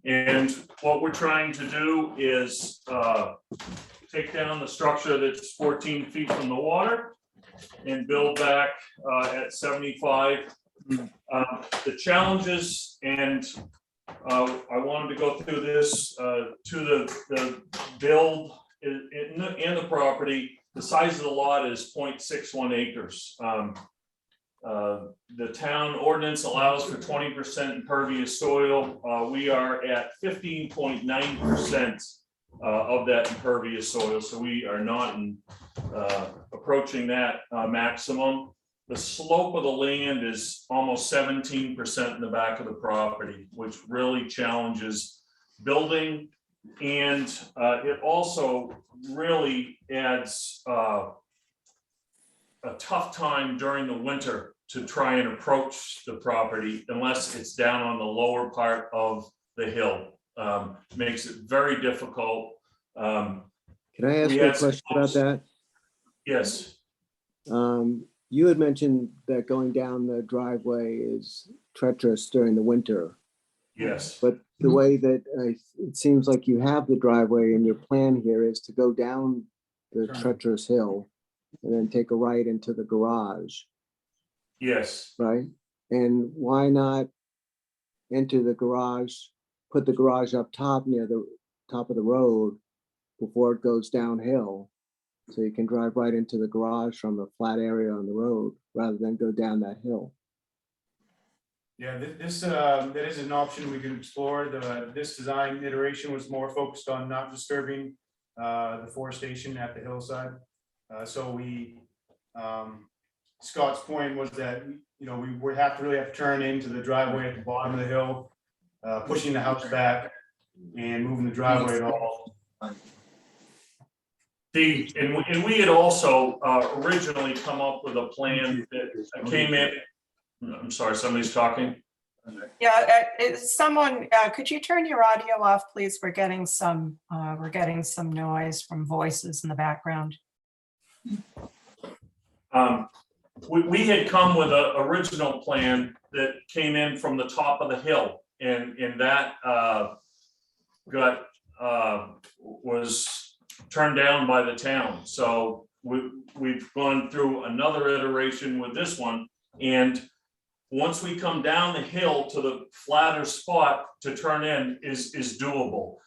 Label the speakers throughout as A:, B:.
A: And what we're trying to do is take down the structure that's 14 feet from the water and build back at 75. The challenges, and I wanted to go through this to the build in the property. The size of the lot is 0.61 acres. The town ordinance allows for 20% impervious soil. We are at 15.9% of that impervious soil, so we are not approaching that maximum. The slope of the land is almost 17% in the back of the property, which really challenges building, and it also really adds a tough time during the winter to try and approach the property unless it's down on the lower part of the hill. Makes it very difficult.
B: Can I ask you a question about that?
A: Yes.
B: You had mentioned that going down the driveway is treacherous during the winter,
A: Yes.
B: but the way that it seems like you have the driveway and your plan here is to go down the treacherous hill and then take a right into the garage,
A: Yes.
B: right? And why not enter the garage, put the garage up top near the top of the road before it goes downhill? So you can drive right into the garage from the flat area on the road rather than go down that hill.
C: Yeah, that is an option we can explore. This design iteration was more focused on not disturbing the forestation at the hillside. So we, Scott's point was that, you know, we would really have to turn into the driveway at the bottom of the hill, pushing the house back and moving the driveway at all.
A: And we had also originally come up with a plan that came in. I'm sorry, somebody's talking.
D: Yeah, someone, could you turn your audio off, please? We're getting some noise from voices in the background.
A: We had come with an original plan that came in from the top of the hill, and that was turned down by the town. So we've gone through another iteration with this one, and once we come down the hill to the flatter spot to turn in is doable.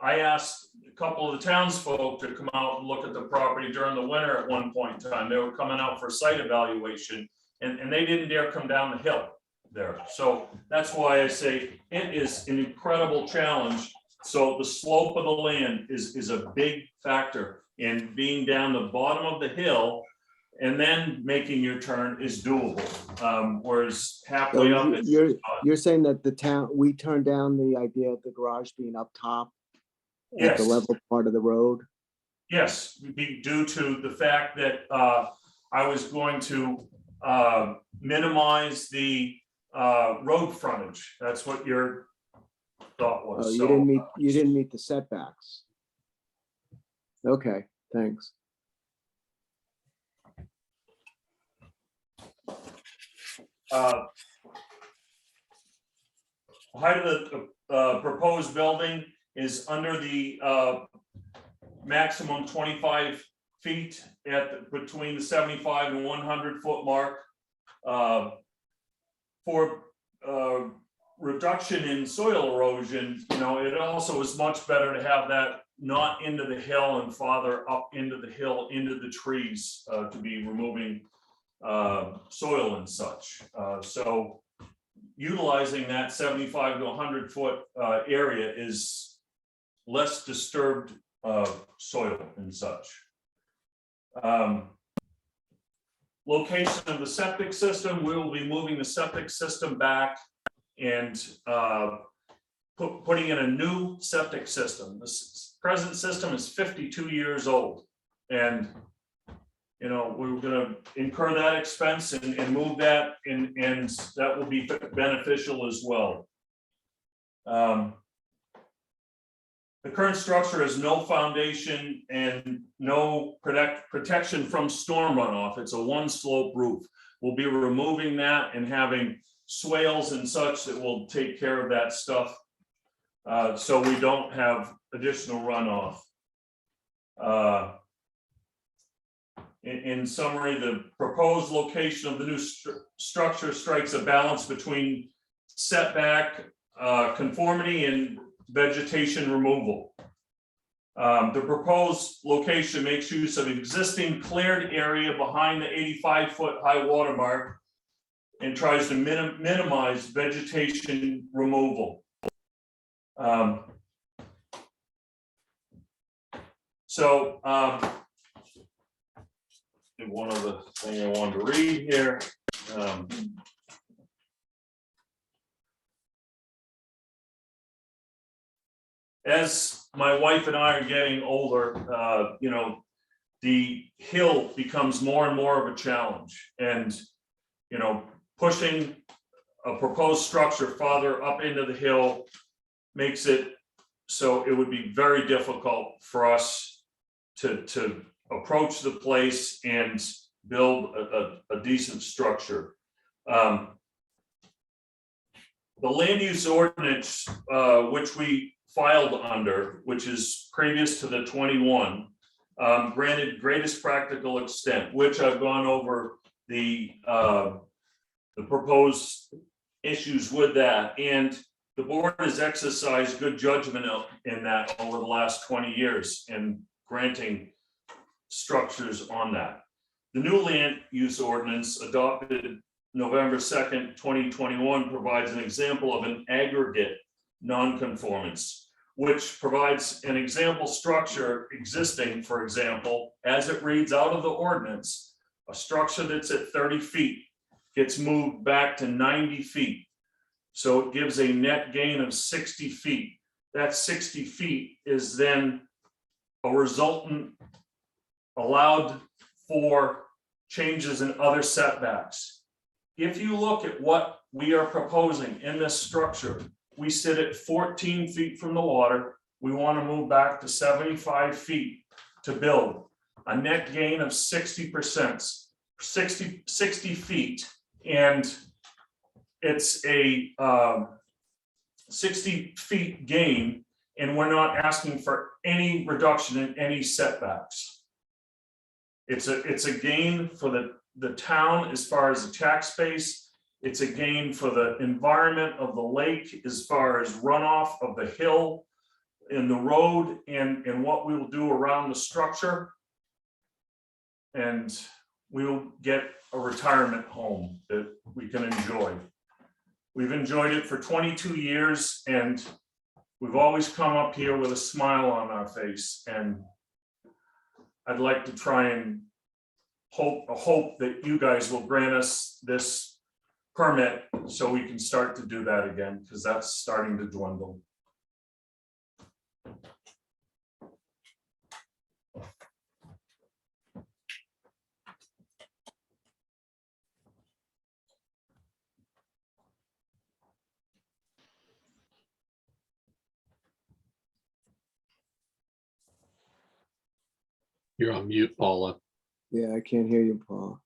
A: I asked a couple of the townsfolk to come out and look at the property during the winter at one point in time. They were coming out for site evaluation, and they didn't dare come down the hill there. So that's why I say it is an incredible challenge. So the slope of the land is a big factor, and being down the bottom of the hill and then making your turn is doable. Whereas halfway up,
B: you're saying that the town, we turned down the idea of the garage being up top at
A: yes,
B: the level part of the road?
A: yes, due to the fact that I was going to minimize the road frontage. That's what your thought was.
B: Oh,
A: So,
B: you didn't meet the setbacks. Okay, thanks.
A: height of the proposed building is under the maximum 25 feet between the 75 and 100 foot mark. For reduction in soil erosion, you know, it also is much better to have that not into the hill and farther up into the hill, into the trees, to be removing soil and such. So utilizing that 75 to 100 foot area is less disturbed soil and such. Location of the septic system, we will be moving the septic system back and putting in a new septic system. This present system is 52 years old, and you know, we're gonna incur that expense and move that, and that will be beneficial as well. The current structure has no foundation and no protection from storm runoff. It's a one slope roof. we'll be removing that and having swales and such that will take care of that stuff. So we don't have additional runoff. In summary, the proposed location of the new structure strikes a balance between setback, conformity and vegetation removal. The proposed location makes use of existing cleared area behind the 85-foot high water mark and tries to minimize vegetation removal. One other thing I wanted to read here. As my wife and I are getting older, the hill becomes more and more of a challenge, and pushing a proposed structure farther up into the hill makes it so it would be very difficult for us to approach the place and build a decent structure. The land use ordinance, which we filed under, which is previous to the 21, granted greatest practical extent, which I've gone over the proposed issues with that, and the board has exercised good judgment in that over the last 20 years in granting structures on that. The new land use ordinance adopted November 2nd, 2021 provides an example of an aggregate nonconformance, which provides an example structure existing, for example, as it reads out of the ordinance, a structure that's at 30 feet gets moved back to 90 feet. So it gives a net gain of 60 feet. That 60 feet is then a resultant allowed for changes in other setbacks. If you look at what we are proposing in this structure, we sit at 14 feet from the water. We want to move back to 75 feet to build a net gain of 60%, 60 feet. And it's a 60 feet gain, and we're not asking for any reduction in any setbacks. It's a gain for the town as far as the tax base. It's a gain for the environment of the lake as far as runoff of the hill and the road and what we will do around the structure. And we will get a retirement home that we can enjoy. We've enjoyed it for 22 years, and we've always come up here with a smile on our face. And I'd like to try and hope that you guys will grant us this permit so we can start to do that again, because that's starting to dwindle.
E: You're on mute, Paula.
B: Yeah, I can't hear you, Paul.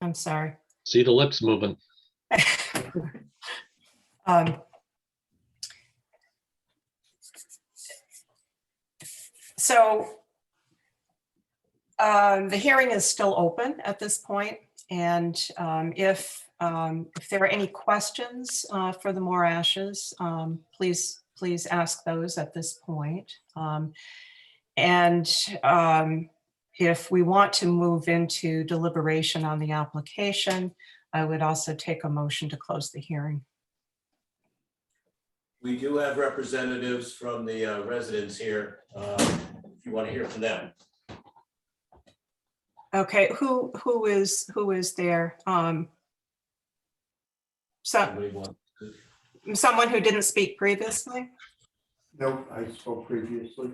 D: I'm sorry.
E: See the lips moving.
D: So the hearing is still open at this point, and if there are any questions for the Moorashes, please ask those at this point. If we want to move into deliberation on the application, I would also take a motion to close the hearing.
F: We do have representatives from the residents here, if you want to hear from them.
D: Okay, who is there?
F: Somebody want-
D: Someone who didn't speak previously?
G: No, I spoke previously.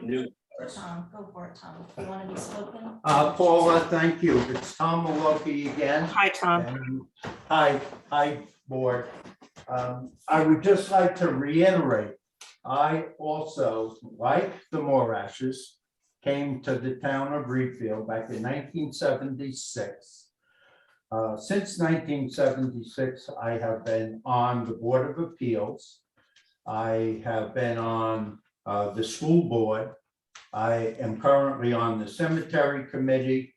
F: New-
H: Tom, go for it, Tom. If you want to be spoken.
G: Paula, thank you. It's Tom Maloki again.
D: Hi, Tom.
G: And hi, board. I would just like to reiterate, I also, like the Moorashes, came to the town of Reedfield back in 1976 Since 1976, I have been on the Board of Appeals. I have been on the school board. I am currently on the cemetery committee.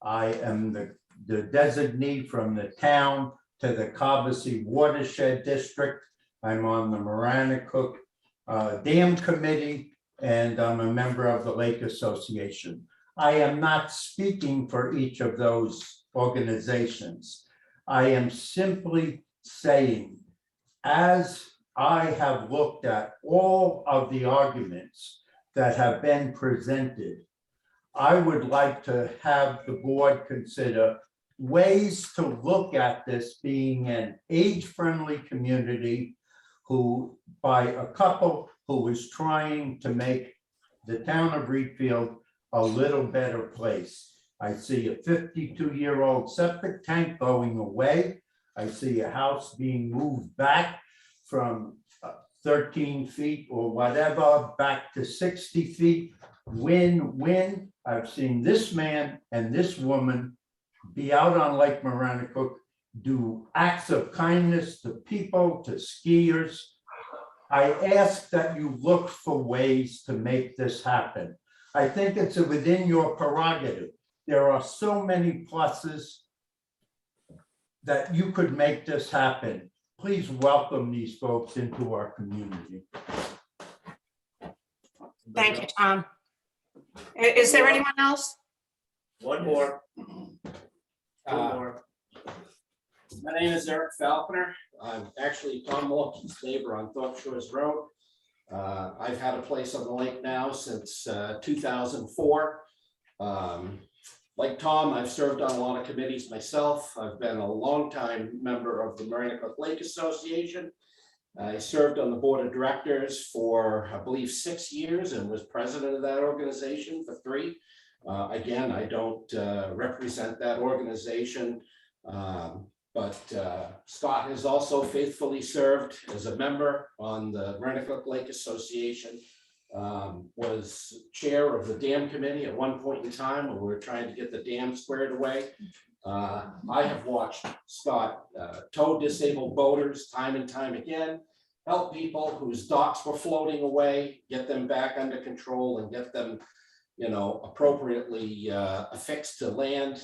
G: I am the designee from the town to the Cobussy Watershed District. I'm on the Maranacook Dam Committee, and I'm a member of the Lake Association. I am not speaking for each of those organizations. I am simply saying, as I have looked at all of the arguments that have been presented, I would like to have the board consider ways to look at this being an age-friendly community who, by a couple who is trying to make the town of Reedfield a little better place. I see a 52-year-old septic tank going away. I see a house being moved back from 13 feet or whatever, back to 60 feet. Win-win. I've seen this man and this woman be out on Lake Maranacook, do acts of kindness to people, to skiers. I ask that you look for ways to make this happen. I think it's within your prerogative. There are so many pluses that you could make this happen. Please welcome these folks into our community.
D: Thank you, Tom. Is there anyone else?
F: One more.
I: My name is Eric Falconer. I'm actually Tom Mulkey's neighbor on Thorpe Shores Road. I've had a place on the lake now since 2004. Like Tom, I've served on a lot of committees myself. I've been a longtime member of the Maranacook Lake Association. I served on the board of directors for, I believe, 6 years and was president of that organization for 3. Again, I don't represent that organization, but Scott has also faithfully served as a member on the Maranacook Lake Association. Was chair of the dam committee at one point in time when we were trying to get the dam squared away. I have watched Scott tow disabled boaters time and time again, help people whose docks were floating away, get them back under control and get them, you know, appropriately affixed to land.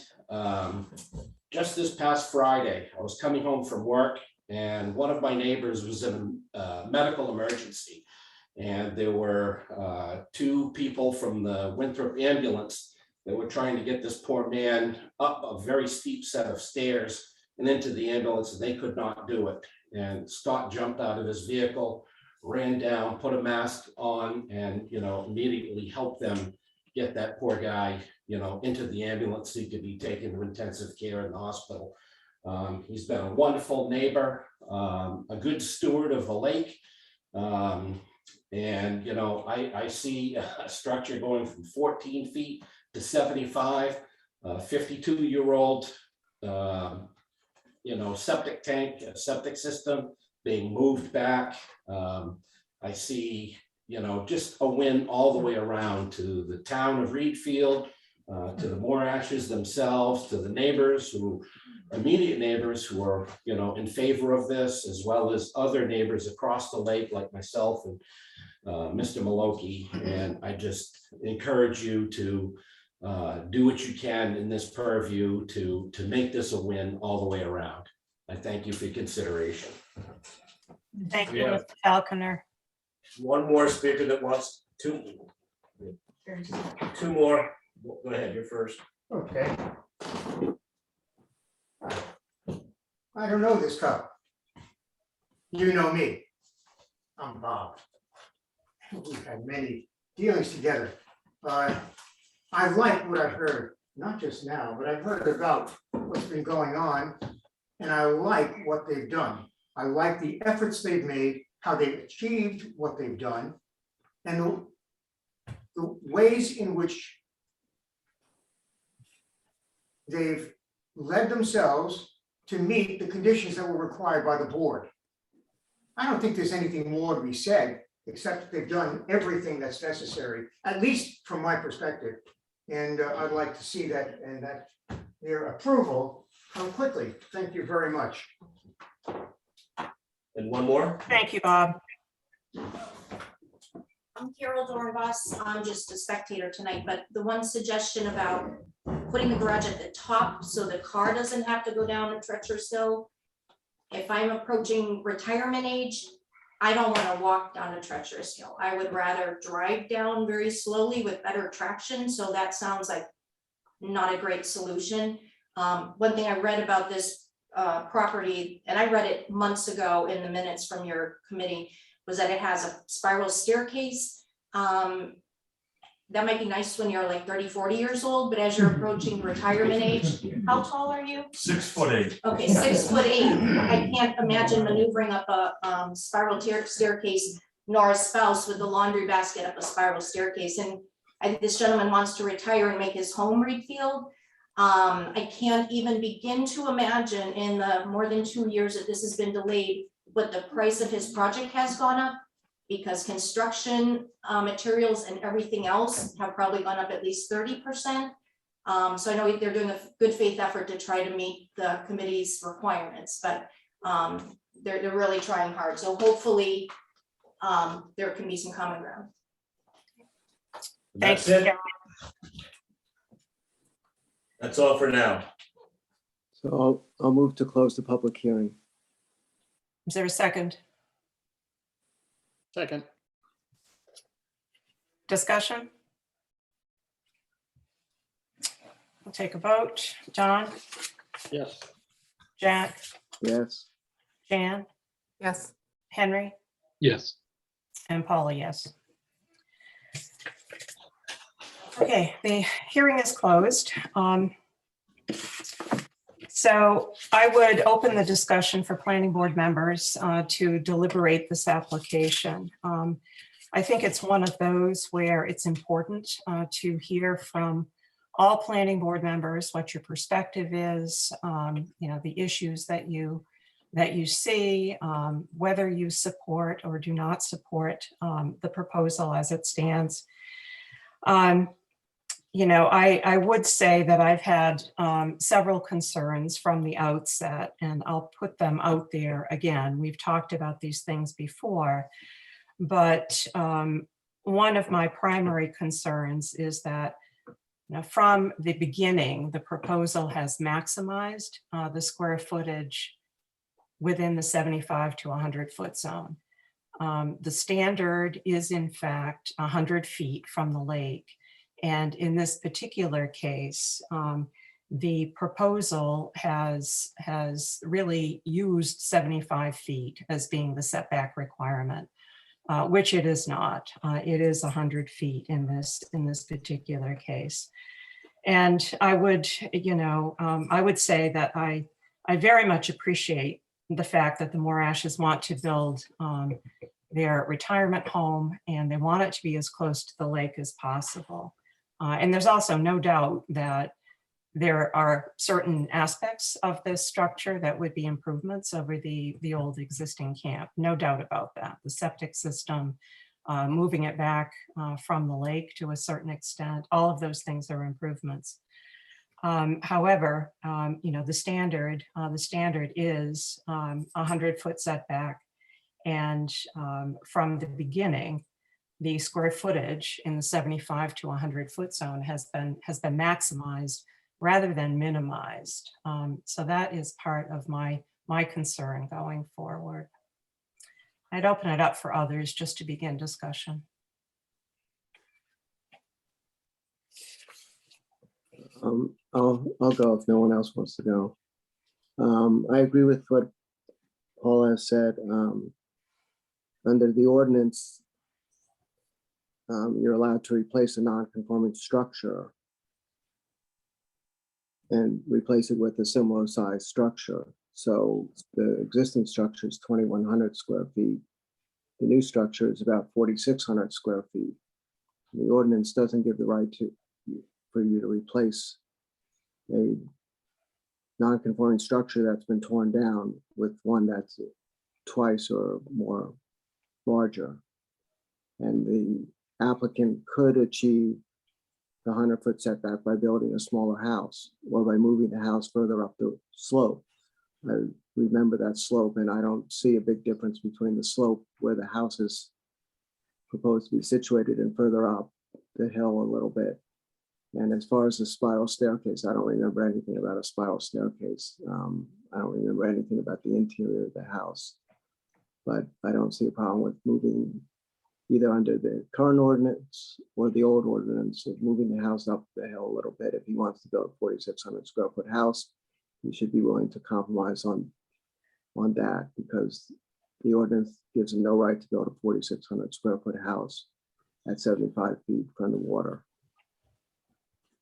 I: Just this past Friday, I was coming home from work and one of my neighbors was in a medical emergency. And there were 2 people from the Winthrop ambulance that were trying to get this poor man up a very steep set of stairs and into the ambulance, and they could not do it. And Scott jumped out of his vehicle, ran down, put a mask on, and, you know, immediately helped them get that poor guy, you know, into the ambulance so he could be taken to intensive care in the hospital. He's been a wonderful neighbor, a good steward of the lake. And, you know, I see a structure going from 14 feet to 75, 52-year-old, you know, septic tank, septic system being moved back. I see, you know, just a win all the way around to the town of Reedfield, to the Moorashes themselves, to the neighbors who, immediate neighbors who are, you know, in favor of this, as well as other neighbors across the lake like myself and Mr. Malokey. And I just encourage you to do what you can in this purview to make this a win all the way around. I thank you for your consideration.
D: Thank you,
A: Yeah.
D: Mr. Falconer.
F: One more speaker that wants 2 more. Go ahead, you're first.
J: Okay. I don't know this fellow. You know me. I'm Bob. We've had many dealings together. I like what I've heard, not just now, but I've heard about what's been going on. And I like what they've done. I like the efforts they've made, how they've achieved what they've done, and the ways in which they've led themselves to meet the conditions that were required by the board. I don't think there's anything more to be said, except that they've done everything that's necessary, at least from my perspective. And I'd like to see that, and that their approval come quickly. Thank you very much.
F: And one more?
D: Thank you, Bob.
H: I'm Carol Dornbos. I'm just a spectator tonight, but the one suggestion about putting the garage at the top so the car doesn't have to go down a treacherous hill. If I'm approaching retirement age, I don't want to walk down a treacherous hill. I would rather drive down very slowly with better traction. So that sounds like not a great solution. One thing I read about this property, and I read it months ago in the minutes from your committee, was that it has a spiral staircase. That might be nice when you're like 30, 40 years old, but as you're approaching retirement age, how tall are you?
A: 6'8".
H: Okay, 6'8". I can't imagine maneuvering up a spiral staircase, nor a spouse with the laundry basket up a spiral staircase. And this gentleman wants to retire and make his home Reed Field. I can't even begin to imagine in the more than 2 years that this has been delayed, what the price of his project has gone up, because construction materials and everything else have probably gone up at least 30%. So I know they're doing a good faith effort to try to meet the committee's requirements, but they're really trying hard. So hopefully there can be some common ground.
F: That's
D: Thank you.
F: it. That's all for now.
B: So I'll move to close the public hearing.
D: Is there a second?
E: Second.
D: Discussion? We'll take a vote. John,
E: Yes.
D: Jack,
B: Yes,
D: Jan,
K: Yes.
D: Henry,
E: Yes.
D: and Paula, yes. Okay, the hearing is closed. So I would open the discussion for planning board members to deliberate this application. I think it's one of those where it's important to hear from all planning board members what your perspective is, the issues that you see, whether you support or do not support the proposal as it stands. I would say that I've had several concerns from the outset, and I'll put them out there again. We've talked about these things before, but one of my primary concerns is that from the beginning, the proposal has maximized the square footage within the 75 to 100 foot zone. The standard is in fact 100 feet from the lake. And in this particular case, the proposal has really used 75 feet as being the setback requirement, which it is not. It is 100 feet in this particular case. And I would say that I very much appreciate the fact that the Moorashes want to build their retirement home, and they want it to be as close to the lake as possible. And there's also no doubt that there are certain aspects of this structure that would be improvements over the old existing camp. No doubt about that. The septic system, moving it back from the lake to a certain extent, all of those things are improvements. However, the standard is 100-foot setback. And from the beginning, the square footage in the 75 to 100 foot zone has been maximized rather than minimized. So that is part of my concern going forward. I'd open it up for others just to begin discussion.
B: I'll go if no one else wants to go. I agree with what Paul has said. Under the ordinance, you're allowed to replace a non-conforming structure and replace it with a similar size structure. So the existing structure is 2,100 square feet. The new structure is about 4,600 square feet. The ordinance doesn't give the right for you to replace a non-conforming structure that's been torn down with one that's twice or more larger. And the applicant could achieve the 100-foot setback by building a smaller house or by moving the house further up the slope. I remember that slope, and I don't see a big difference between the slope where the house is proposed to be situated and further up the hill a little bit. And as far as the spiral staircase, I don't remember anything about a spiral staircase. I don't remember anything about the interior of the house. But I don't see a problem with moving either under the current ordinance or the old ordinance of moving the house up the hill a little bit. If he wants to build a 4,600 square foot house, he should be willing to compromise on that, because the ordinance gives him no right to build a 4,600 square foot house at 75 feet from the water.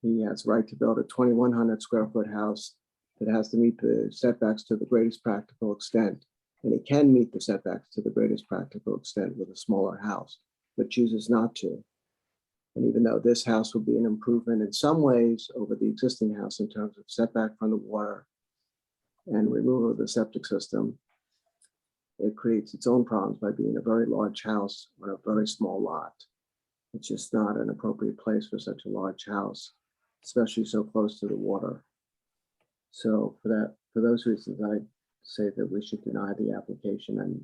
B: He has the right to build a 2,100 square foot house that has to meet the setbacks to the greatest practical extent. And he can meet the setbacks to the greatest practical extent with a smaller house, but chooses not to. And even though this house will be an improvement in some ways over the existing house in terms of setback from the water and removal of the septic system, it creates its own problems by being a very large house on a very small lot. It's just not an appropriate place for such a large house, especially so close to the water. So for those reasons, I say that we should deny the application, and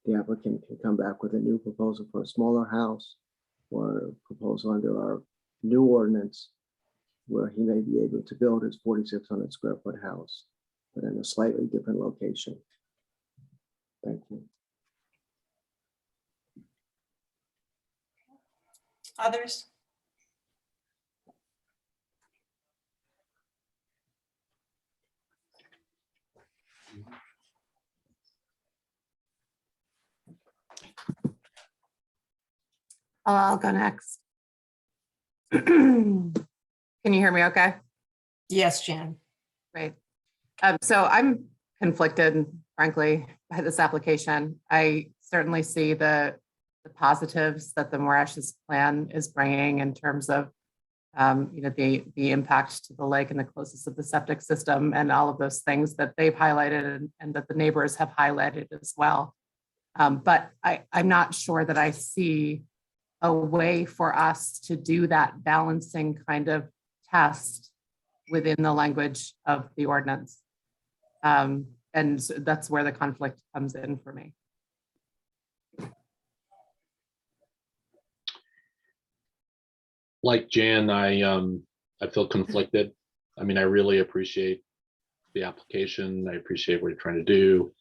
B: the applicant can come back with a new proposal for a smaller house or a proposal under our new ordinance where he may be able to build his 4,600 square foot house, but in a slightly different location. Thank you.
D: Others?
K: I'll go next. Can you hear me okay?
D: Yes, Jan.
K: Great. So I'm conflicted, frankly, by this application. I certainly see the positives that the Moorashes plan is bringing in terms of the impact to the lake and the closeness of the septic system and all of those things that they've highlighted and that the neighbors have highlighted as well. But I'm not sure that I see a way for us to do that balancing kind of test within the language of the ordinance. And so that's where the conflict comes in for me.
E: Like Jan, I feel conflicted. I mean, I really appreciate the application. I appreciate what you're trying to do.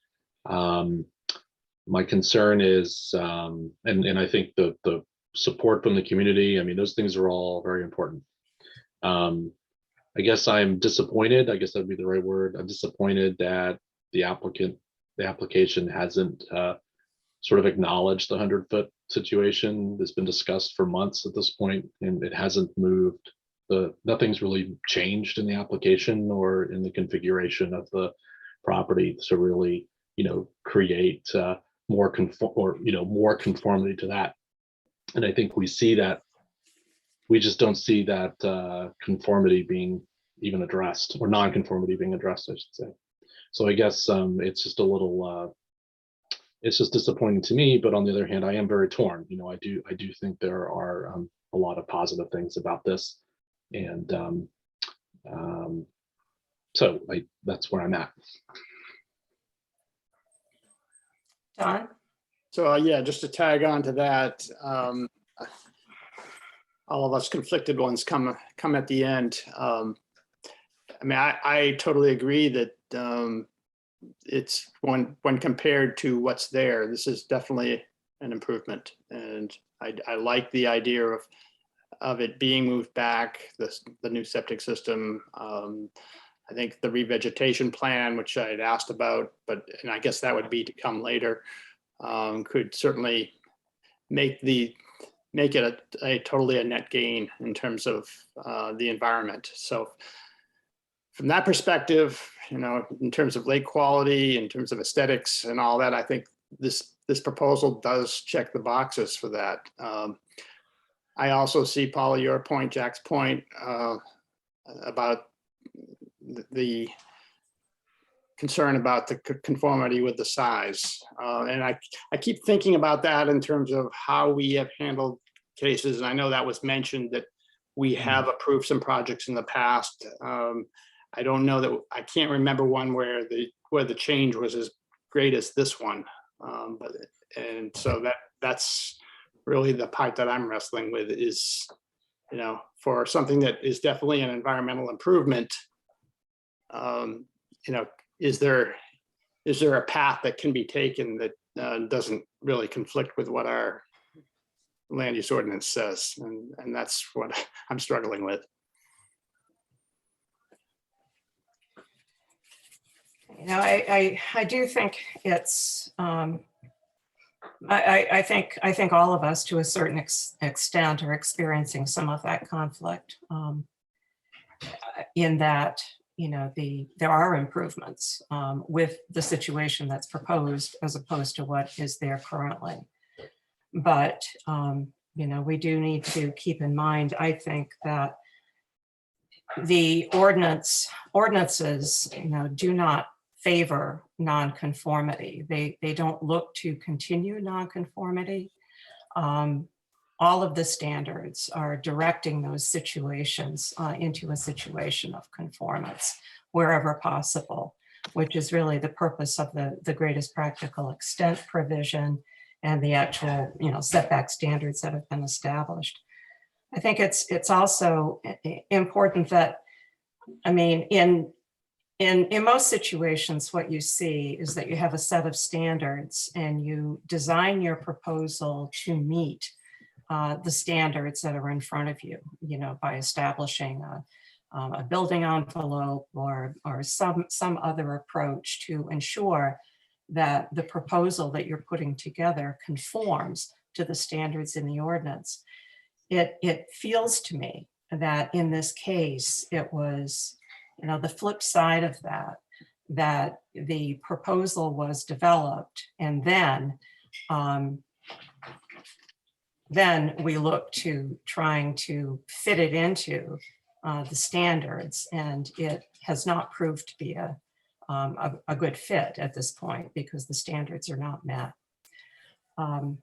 E: My concern is, and I think the support from the community, I mean, those things are all very important. I guess I'm disappointed. I guess that'd be the right word. I'm disappointed that the application hasn't sort of acknowledged the 100-foot situation that's been discussed for months at this point, and it hasn't moved. Nothing's really changed in the application or in the configuration of the property to really, create more conformity to that. And I think we see that. We just don't see that conformity being even addressed, or non-conformity being addressed, I should say. So I guess it's just a little, it's just disappointing to me. But on the other hand, I am very torn. I do think there are a lot of positive things about this, and so that's where I'm at.
D: Don?
L: So yeah, just to tag on to that, all of us conflicted ones come at the end. I mean, I totally agree that it's when compared to what's there, this is definitely an improvement, and I like the idea of it being moved back, the new septic system. I think the revegetation plan, which I had asked about, and I guess that would be to come later, could certainly make it a totally a net gain in terms of the environment. So from that perspective, in terms of lake quality, in terms of aesthetics and all that, I think this proposal does check the boxes for that. I also see, Paula, your point, Jack's point about the concern about the conformity with the size. And I keep thinking about that in terms of how we have handled cases. And I know that was mentioned that We have approved some projects in the past. I don't know that, I can't remember one where the change was as great as this one. And so that's really the part that I'm wrestling with is, you know, for something that is definitely an environmental improvement, you know, is there a path that can be taken that doesn't really conflict with what our land use ordinance says? And that's what I'm struggling with.
D: You know, I do think it's, I think all of us to a certain extent are experiencing some of that conflict, in that, you know, there are improvements with the situation that's proposed as opposed to what is there currently. But, you know, we do need to keep in mind, I think, that the ordinances, you know, do not favor nonconformity. They don't look to continue nonconformity. All of the standards are directing those situations into a situation of conformance wherever possible, which is really the purpose of the greatest practical extent provision and the actual, you know, setback standards that have been established. I think it's also important that, I mean, in most situations, what you see is that you have a set of standards and you design your proposal to meet the standards that are in front of you, you know, by establishing a building envelope or some other approach to ensure that the proposal that you're putting together conforms to the standards in the ordinance. It feels to me that in this case, it was, you know, the flip side of that the proposal was developed and then we look to trying to fit it into the standards, and it has not proved to be a good fit at this point because the standards are not met.
E: I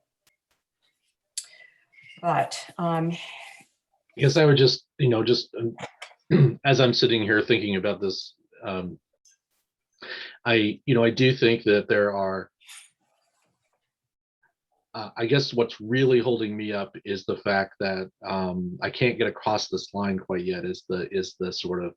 E: guess I would just, you know, as I'm sitting here thinking about this, I do think that there are, I guess what's really holding me up is the fact that I can't get across this line quite yet is the sort of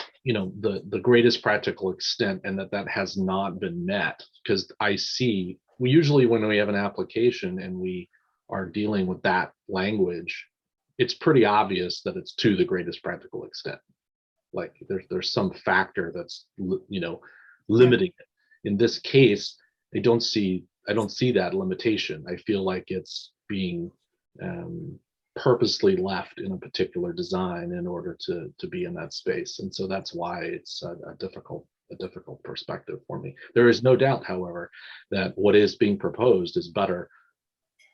E: the greatest practical extent, and that has not been met. Because I see, usually when we have an application and we are dealing with that language, it's pretty obvious that it's to the greatest practical extent. Like there's some factor that's, you know, limiting it. In this case, I don't see that limitation. I feel like it's being purposely left in a particular design in order to be in that space. And so that's why it's a difficult perspective for me. There is no doubt, however, that what is being proposed is better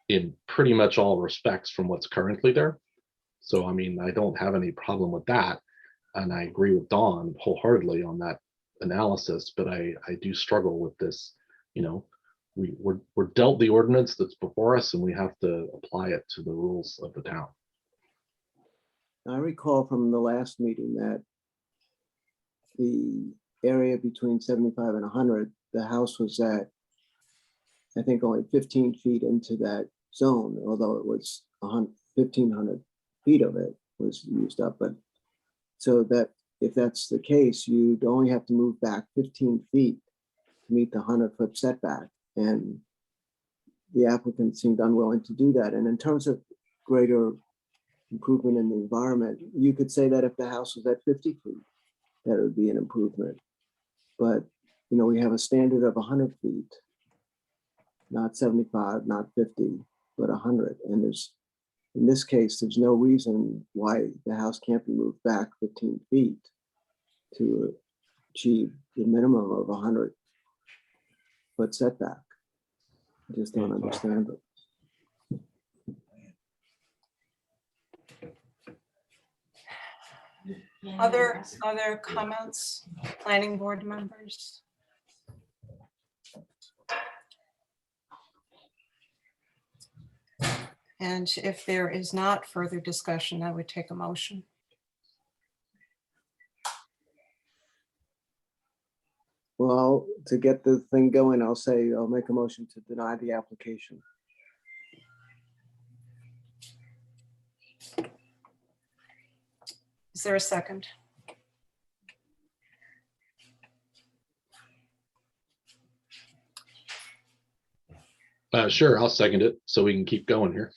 E: in pretty much all respects from what's currently there. So, I mean, I don't have any problem with that. And I agree with Dawn wholeheartedly on that analysis, but I do struggle with this, you know, we're dealt the ordinance that's before us and we have to apply it to the rules of the town.
B: I recall from the last meeting that the area between 75 and 100, the house was at, I think, only 15 feet into that zone, although it was 1,500 feet of it was used up. But so that if that's the case, you'd only have to move back 15 feet to meet the 100-foot setback. And the applicant seemed unwilling to do that. And in terms of greater improvement in the environment, you could say that if the house was at 50 feet, that it would be an improvement. But, you know, we have a standard of 100 feet, not 75, not 50, but 100. And in this case, there's no reason why the house can't be moved back 15 feet to achieve the minimum of 100-foot setback. I just don't understand it.
D: Other comments, planning board members? And if there is not further discussion, I would take a motion.
B: Well, to get the thing going, I'll make a motion to deny the application.
D: Is there a second?
E: Sure, I'll second it so we can keep going here.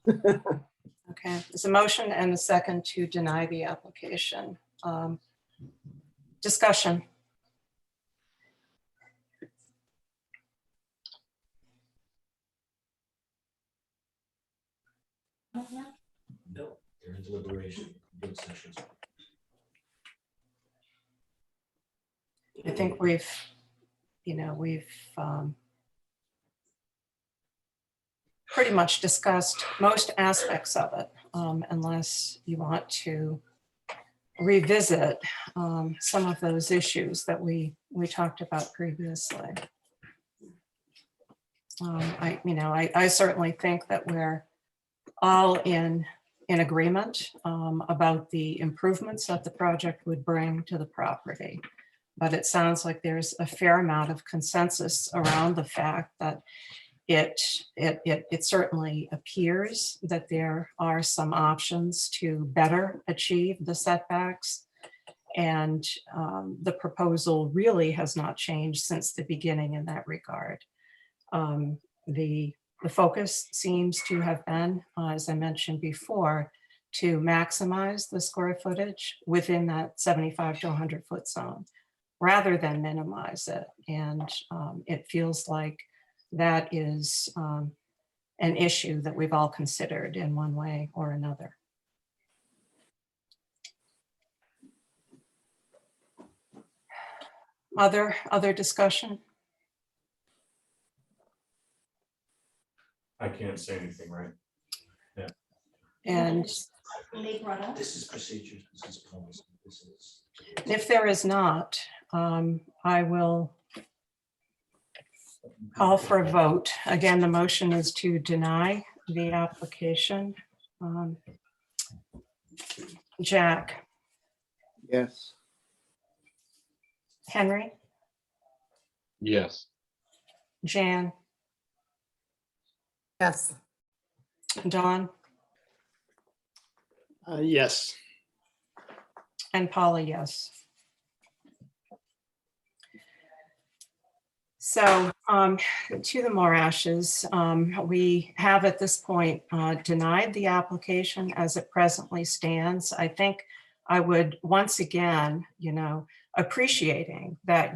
D: Okay, there's a motion and a second to deny the application. Discussion.
F: No, they're in deliberation, good sessions.
D: I think we've pretty much discussed most aspects of it, unless you want to revisit some of those issues that we talked about previously. I certainly think that we're all in agreement about the improvements that the project would bring to the property. But it sounds like there's a fair amount of consensus around the fact that it certainly appears that there are some options to better achieve the setbacks. And the proposal really has not changed since the beginning in that regard. The focus seems to have been, as I mentioned before, to maximize the square footage within that 75 to 100 foot zone, rather than minimize it. And it feels like that is an issue that we've all considered in one way or another. Other discussion?
A: I can't say anything, right?
D: And
H: They brought up.
F: This is procedures, this is policy, this is.
D: if there is not, I will call for a vote. Again, the motion is to deny the application. Jack,
B: Yes.
D: Henry,
E: Yes.
D: Jan,
K: Yes.
D: Dawn,
L: Yes.
D: and Paula, yes. So to the Morashes, we have at this point denied the application as it presently stands. I think I would once again, appreciating that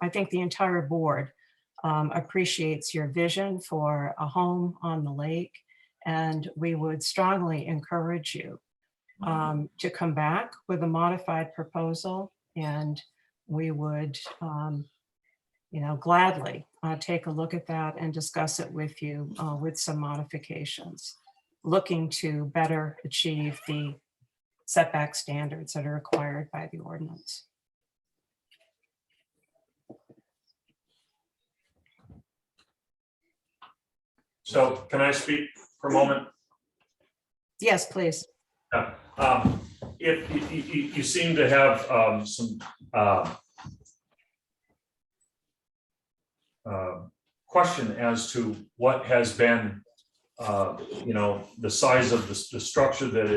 D: I think the entire board appreciates your vision for a home on the lake. And we would strongly encourage you to come back with a modified proposal, and we would gladly take a look at that and discuss it with you with some modifications, looking to better achieve the setback standards that are required by the ordinance.
A: So can I speak for a moment?
D: Yes, please.
A: If you seem to have some question as to what has been, the size of the structure that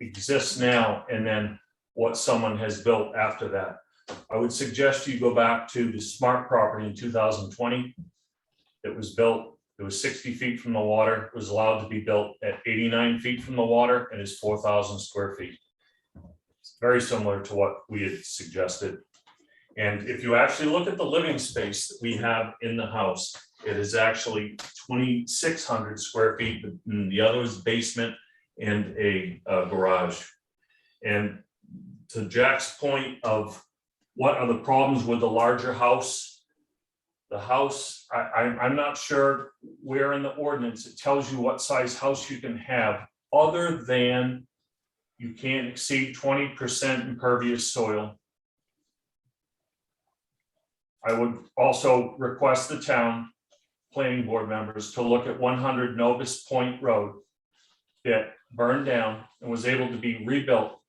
A: exists now, and then what someone has built after that. I would suggest you go back to the Smart property in 2020. It was built, it was 60 feet from the water. It was allowed to be built at 89 feet from the water and is 4,000 square feet. It's very similar to what we had suggested. And if you actually look at the living space that we have in the house, it is actually 2,600 square feet. The other is basement and a garage. And to Jack's point of what are the problems with the larger house, the house, I'm not sure where in the ordinance it tells you what size house you can have, other than you can't exceed 20% impervious soil. I would also request the town planning board members to look at 100 Novus Point Road that burned down and was able to be rebuilt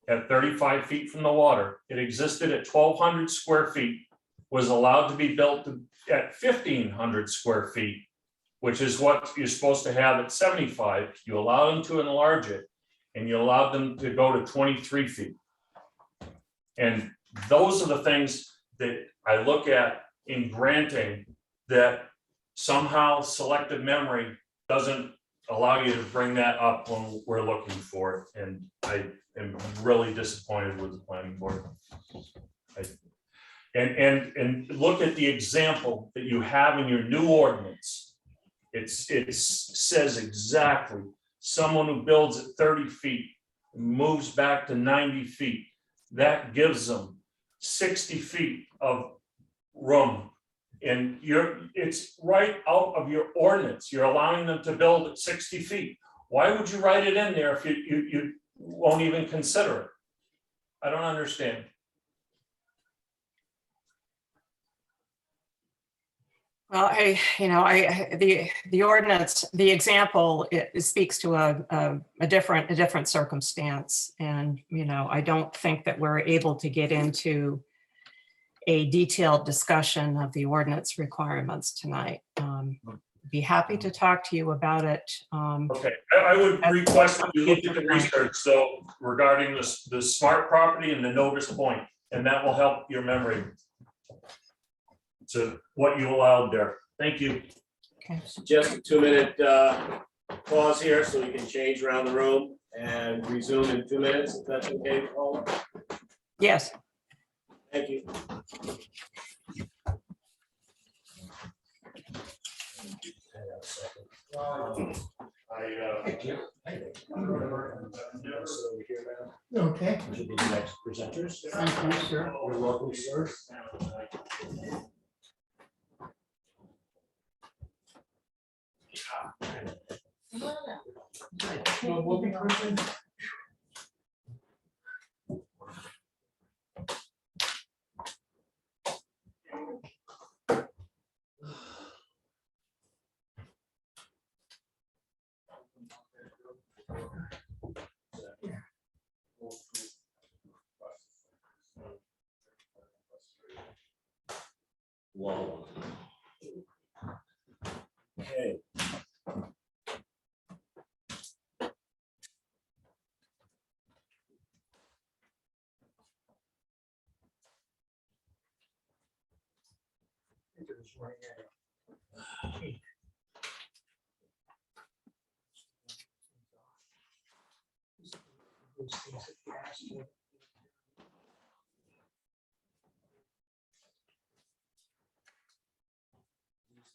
A: at 35 feet from the water. It existed at 1,200 square feet, was allowed to be built at 1,500 square feet, which is what you're supposed to have at 75. You allow them to enlarge it, and you allowed them to go to 23 feet. And those are the things that I look at in granting that somehow selective memory doesn't allow you to bring that up when we're looking for it. And I am really disappointed with the planning board. And look at the example that you have in your new ordinance. It says exactly, someone who builds at 30 feet, moves back to 90 feet, that gives them 60 feet of room. And it's right out of your ordinance. You're allowing them to build at 60 feet. Why would you write it in there if you won't even consider it? I don't understand.
D: Well, the ordinance, the example, it speaks to a different circumstance. And, I don't think that we're able to get into a detailed discussion of the ordinance requirements tonight. Be happy to talk to you about it.
A: Okay, I would request that you look at the research, so regarding the smart property and the Novus Point, and that will help your memory to what you allowed there. Thank you.
D: Okay.
F: Just a 2-minute pause here so we can change around the room and resume in 2 minutes, if that's okay, Paula?
D: Yes.
F: Thank you.
J: Okay.
I: Should be the next presenters.
J: Thank you, sir.
I: You're welcome, sir.
F: Whoa. Okay.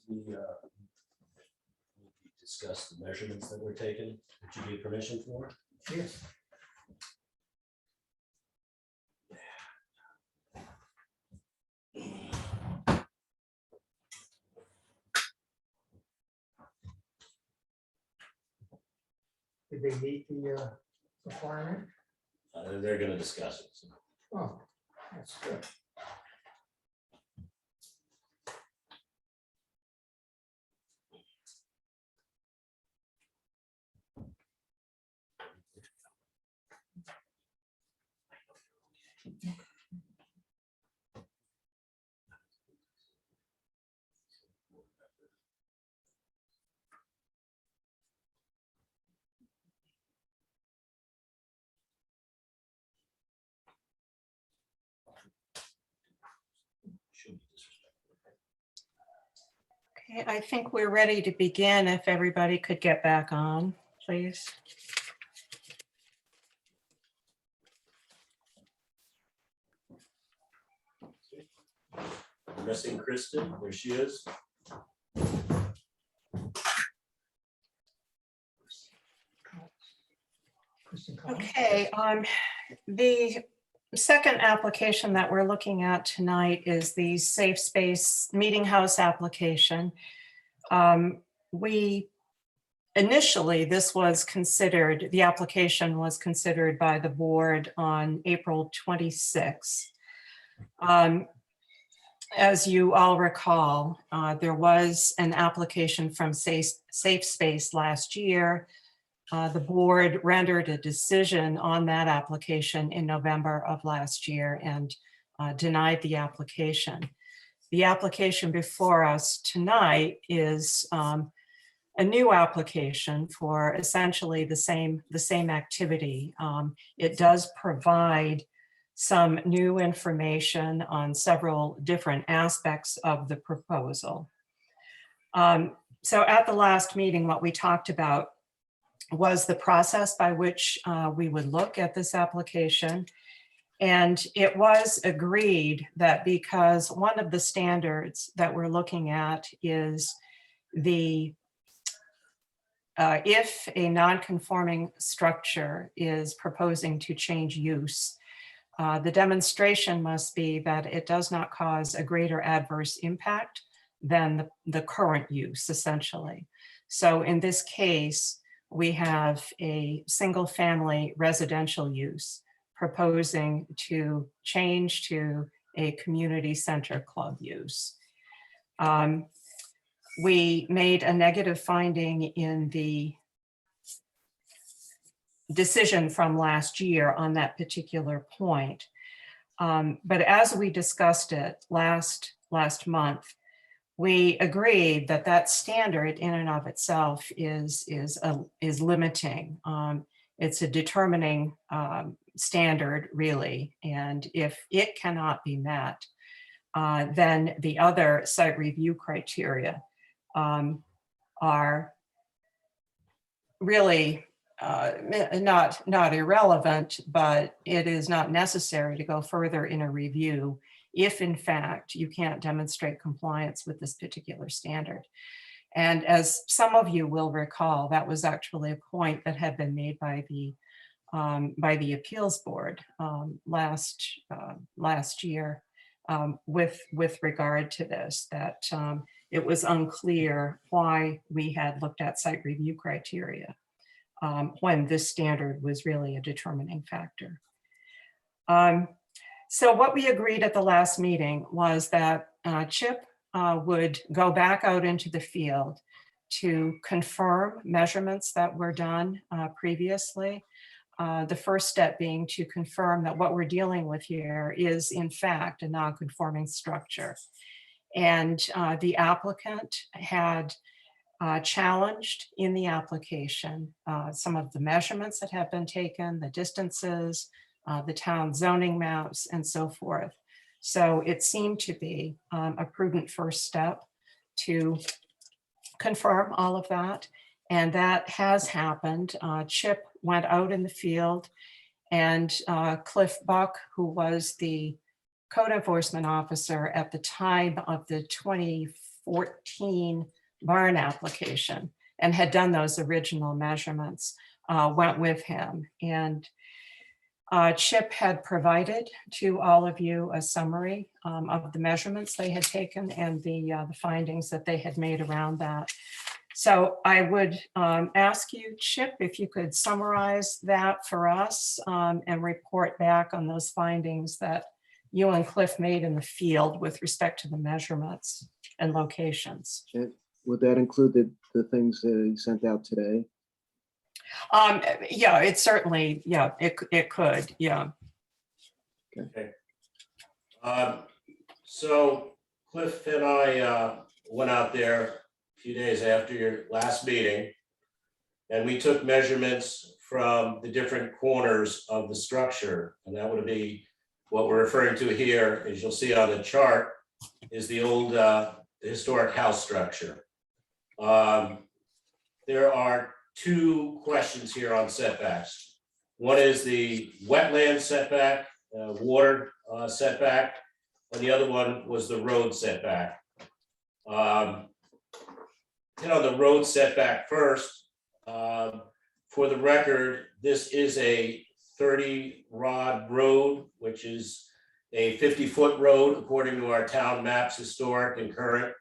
F: We discuss the measurements that were taken, that you gave permission for.
J: Yes. Did they meet the requirement?
F: They're gonna discuss it. So.
J: Oh, that's good.
D: Okay, I think we're ready to begin. If everybody could get back on, please.
F: Missing Kristen, there she is.
D: Okay, the second application that we're looking at tonight is the Safe Space Meeting House application. Initially, this was considered, the application was considered by the board on April 26th. as you all recall, there was an application from Safe Space last year. The board rendered a decision on that application in November of last year and denied the application. The application before us tonight is a new application for essentially the same activity. It does provide some new information on several different aspects of the proposal. So at the last meeting, what we talked about was the process by which we would look at this application. And it was agreed that because one of the standards that we're looking at is the if a non-conforming structure is proposing to change use, the demonstration must be that it does not cause a greater adverse impact than the current use, essentially. So in this case, we have a single-family residential use proposing to change to a community center club use. We made a negative finding in the decision from last year on that particular point. But as we discussed it last month, we agreed that that standard in and of itself is limiting. It's a determining standard, really. And if it cannot be met, then the other site review criteria are really not irrelevant, but it is not necessary to go further in a review if in fact you can't demonstrate compliance with this particular standard. And as some of you will recall, that was actually a point that had been made by the appeals board last year with regard to this, that it was unclear why we had looked at site review criteria when this standard was really a determining factor. So what we agreed at the last meeting was that Chip would go back out into the field to confirm measurements that were done previously. The first step being to confirm that what we're dealing with here is in fact a non-conforming structure. And the applicant had challenged in the application some of the measurements that have been taken, the distances, the town zoning maps, and so forth. So it seemed to be a prudent first step to confirm all of that. And that has happened. Chip went out in the field, and Cliff Buck, who was the code enforcement officer at the time of the 2014 barn application and had done those original measurements, went with him. And Chip had provided to all of you a summary of the measurements they had taken and the findings that they had made around that. So I would ask you, Chip, if you could summarize that for us and report back on those findings that you and Cliff made in the field with respect to the measurements and locations.
B: And would that include the things that you sent out today?
D: Yeah, it certainly, yeah, it could, yeah.
F: Okay. So Cliff and I went out there a few days after your last meeting, and we took measurements from the different corners of the structure. And that would be what we're referring to here, as you'll see on the chart, is the old historic house structure. There are two questions here on setbacks. One is the wetland setback, water setback, and the other one was the road setback. Hit on the road setback first. For the record, this is a 30-rod road, which is a 50-foot road according to our town maps, historic and current.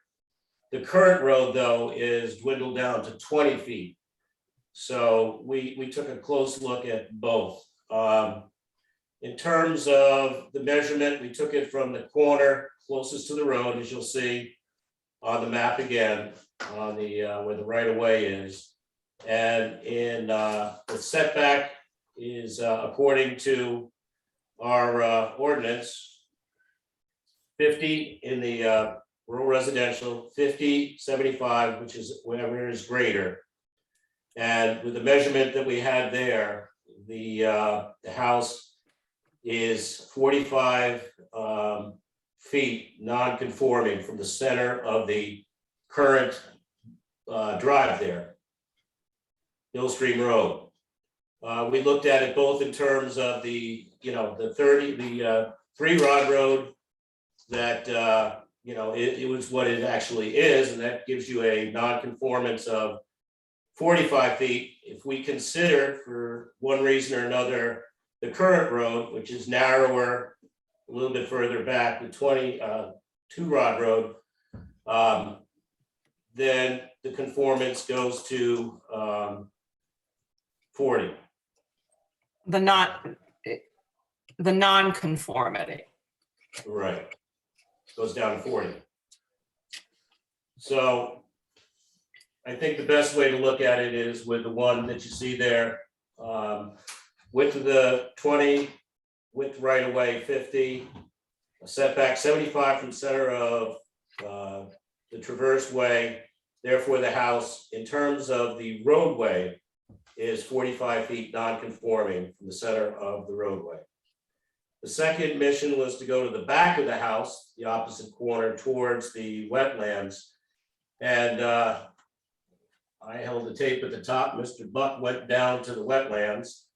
F: The current road, though, is dwindled down to 20 feet. So we took a close look at both. In terms of the measurement, we took it from the corner closest to the road, as you'll see on the map again, on the, where the right of way is. And in, the setback is, according to our, ordinance, 50 in the, rural residential, 50, 75, which is wherever is greater. And with the measurement that we had there, the house is 45 feet non-conforming from the center of the current drive there, Mill Stream Road. We looked at it both in terms of the, the 3-rod road that, it was what it actually is, and that gives you a non-conformance of 45 feet. If we consider, for one reason or another, the current road, which is narrower, a little bit further back, the 2-rod road, then the conformance goes to 40.
D: The non-conformity.
F: Right. Goes down to 40. So I think the best way to look at it is with the one that you see there, width of the 20, width right away 50, a setback 75 from center of the traverse way. Therefore, the house, in terms of the roadway, is 45 feet non-conforming from the center of the roadway. The second mission was to go to the back of the house, the opposite corner towards the wetlands. And I held the tape at the top. Mr. Buck went down to the wetlands.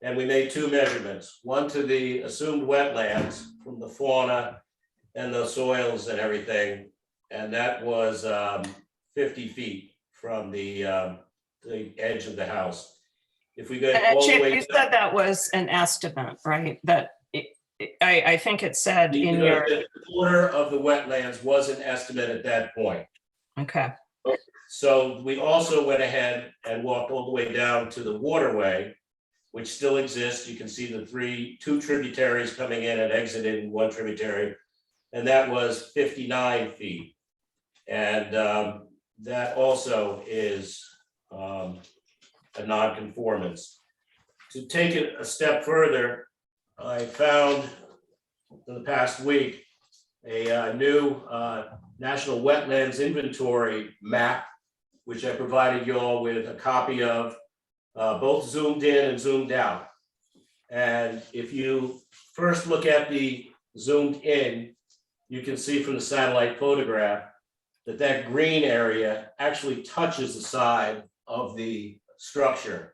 F: And we made 2 measurements, one to the assumed wetlands from the fauna and the soils and everything. And that was 50 feet from the edge of the house. If we go all the
D: Chip,
F: way
D: you
F: down-
D: said that was an estimate, right? I think it said in your,
F: The corner of the wetlands was an estimate at that point.
D: okay,
F: So we also went ahead and walked all the way down to the waterway, which still exists. You can see the 2 tributaries coming in and exiting one tributary. And that was 59 feet. And that also is a non-conformance. To take it a step further, I found in the past week a new National Wetlands Inventory map, which I provided you all with a copy of, both zoomed in and zoomed out. And if you first look at the zoomed in, you can see from the satellite photograph that that green area actually touches the side of the structure.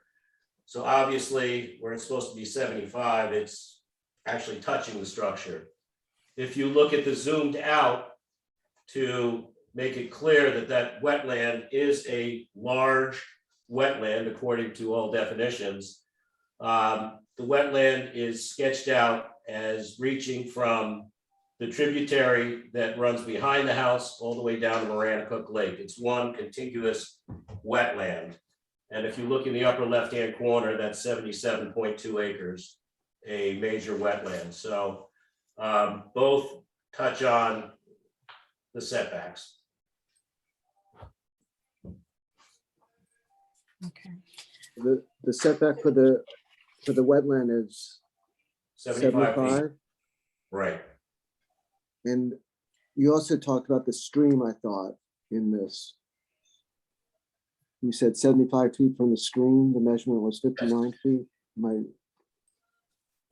F: So obviously, where it's supposed to be 75, it's actually touching the structure. If you look at the zoomed out to make it clear that that wetland is a large wetland according to all definitions, the wetland is sketched out as reaching from the tributary that runs behind the house all the way down to Maranacook Lake. It's one contiguous wetland. And if you look in the upper left-hand corner, that's 77.2 acres, a major wetland. So both touch on the setbacks.
D: okay.
B: The setback for the wetland is
F: 75 feet,
B: 75.
F: right.
B: And you also talked about the stream, I thought, in this. You said 75 feet from the stream, the measurement was 59 feet.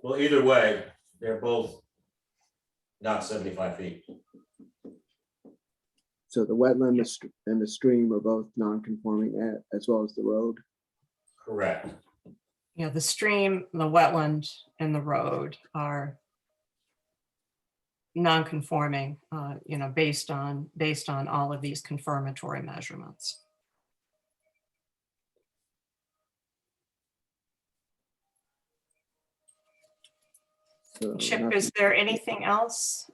F: Well, either way, they're both not 75 feet.
B: So the wetland and the stream are both non-conforming as well as the road.
F: Correct.
D: Yeah, the stream, the wetland, and the road are non-conforming, based on all of these confirmatory measurements.
B: So
D: Chip,
B: not-
D: is there anything else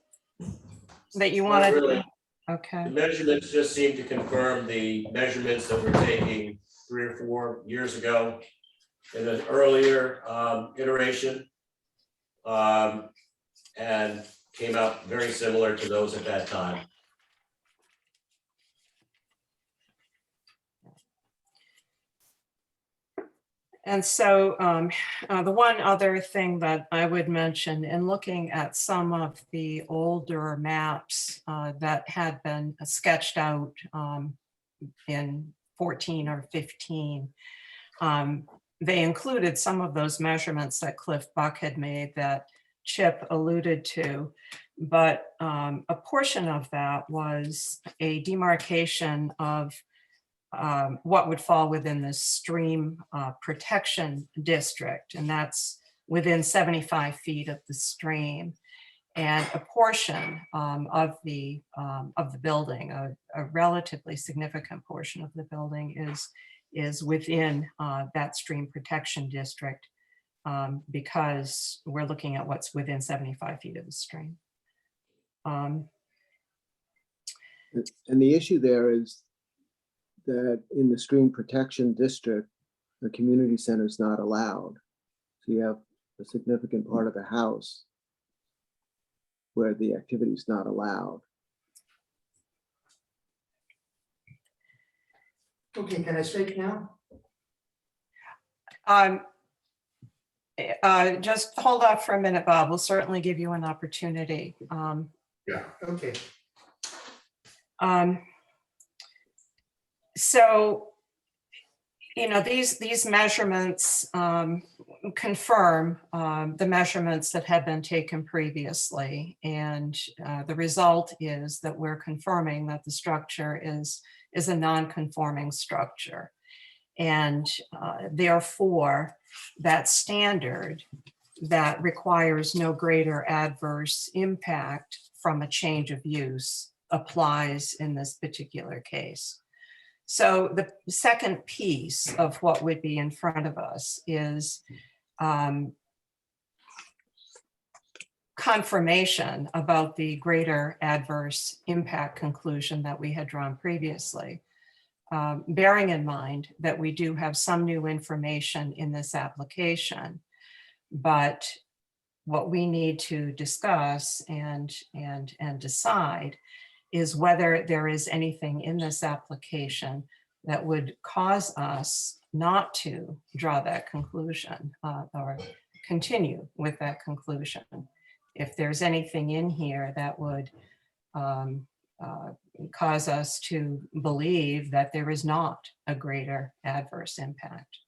D: that you
F: Not
D: wanted?
F: really.
D: Okay,
F: The measurements just seem to confirm the measurements that were taken 3 or 4 years ago in an earlier iteration. and came out very similar to those at that time.
D: And so the one other thing that I would mention in looking at some of the older maps that had been sketched out in 14 or 15, they included some of those measurements that Cliff Buck had made that Chip alluded to. But a portion of that was a demarcation of what would fall within the stream protection district, and that's within 75 feet of the stream. And a portion of the building, a relatively significant portion of the building is within that stream protection district because we're looking at what's within 75 feet of the stream.
B: And the issue there is that in the stream protection district, the community center is not allowed. So you have a significant part of the house where the activity is not allowed.
J: Okay, can I speak now?
D: Just hold off for a minute, Bob. We'll certainly give you an opportunity.
J: Yeah. Okay.
D: So, you know, these measurements confirm the measurements that have been taken previously. And the result is that we're confirming that the structure is a non-conforming structure. And therefore, that standard that requires no greater adverse impact from a change of use applies in this particular case. So the second piece of what would be in front of us is confirmation about the greater adverse impact conclusion that we had drawn previously. Bearing in mind that we do have some new information in this application, but what we need to discuss and decide is whether there is anything in this application that would cause us not to draw that conclusion or continue with that conclusion. If there's anything in here that would cause us to believe that there is not a greater adverse impact.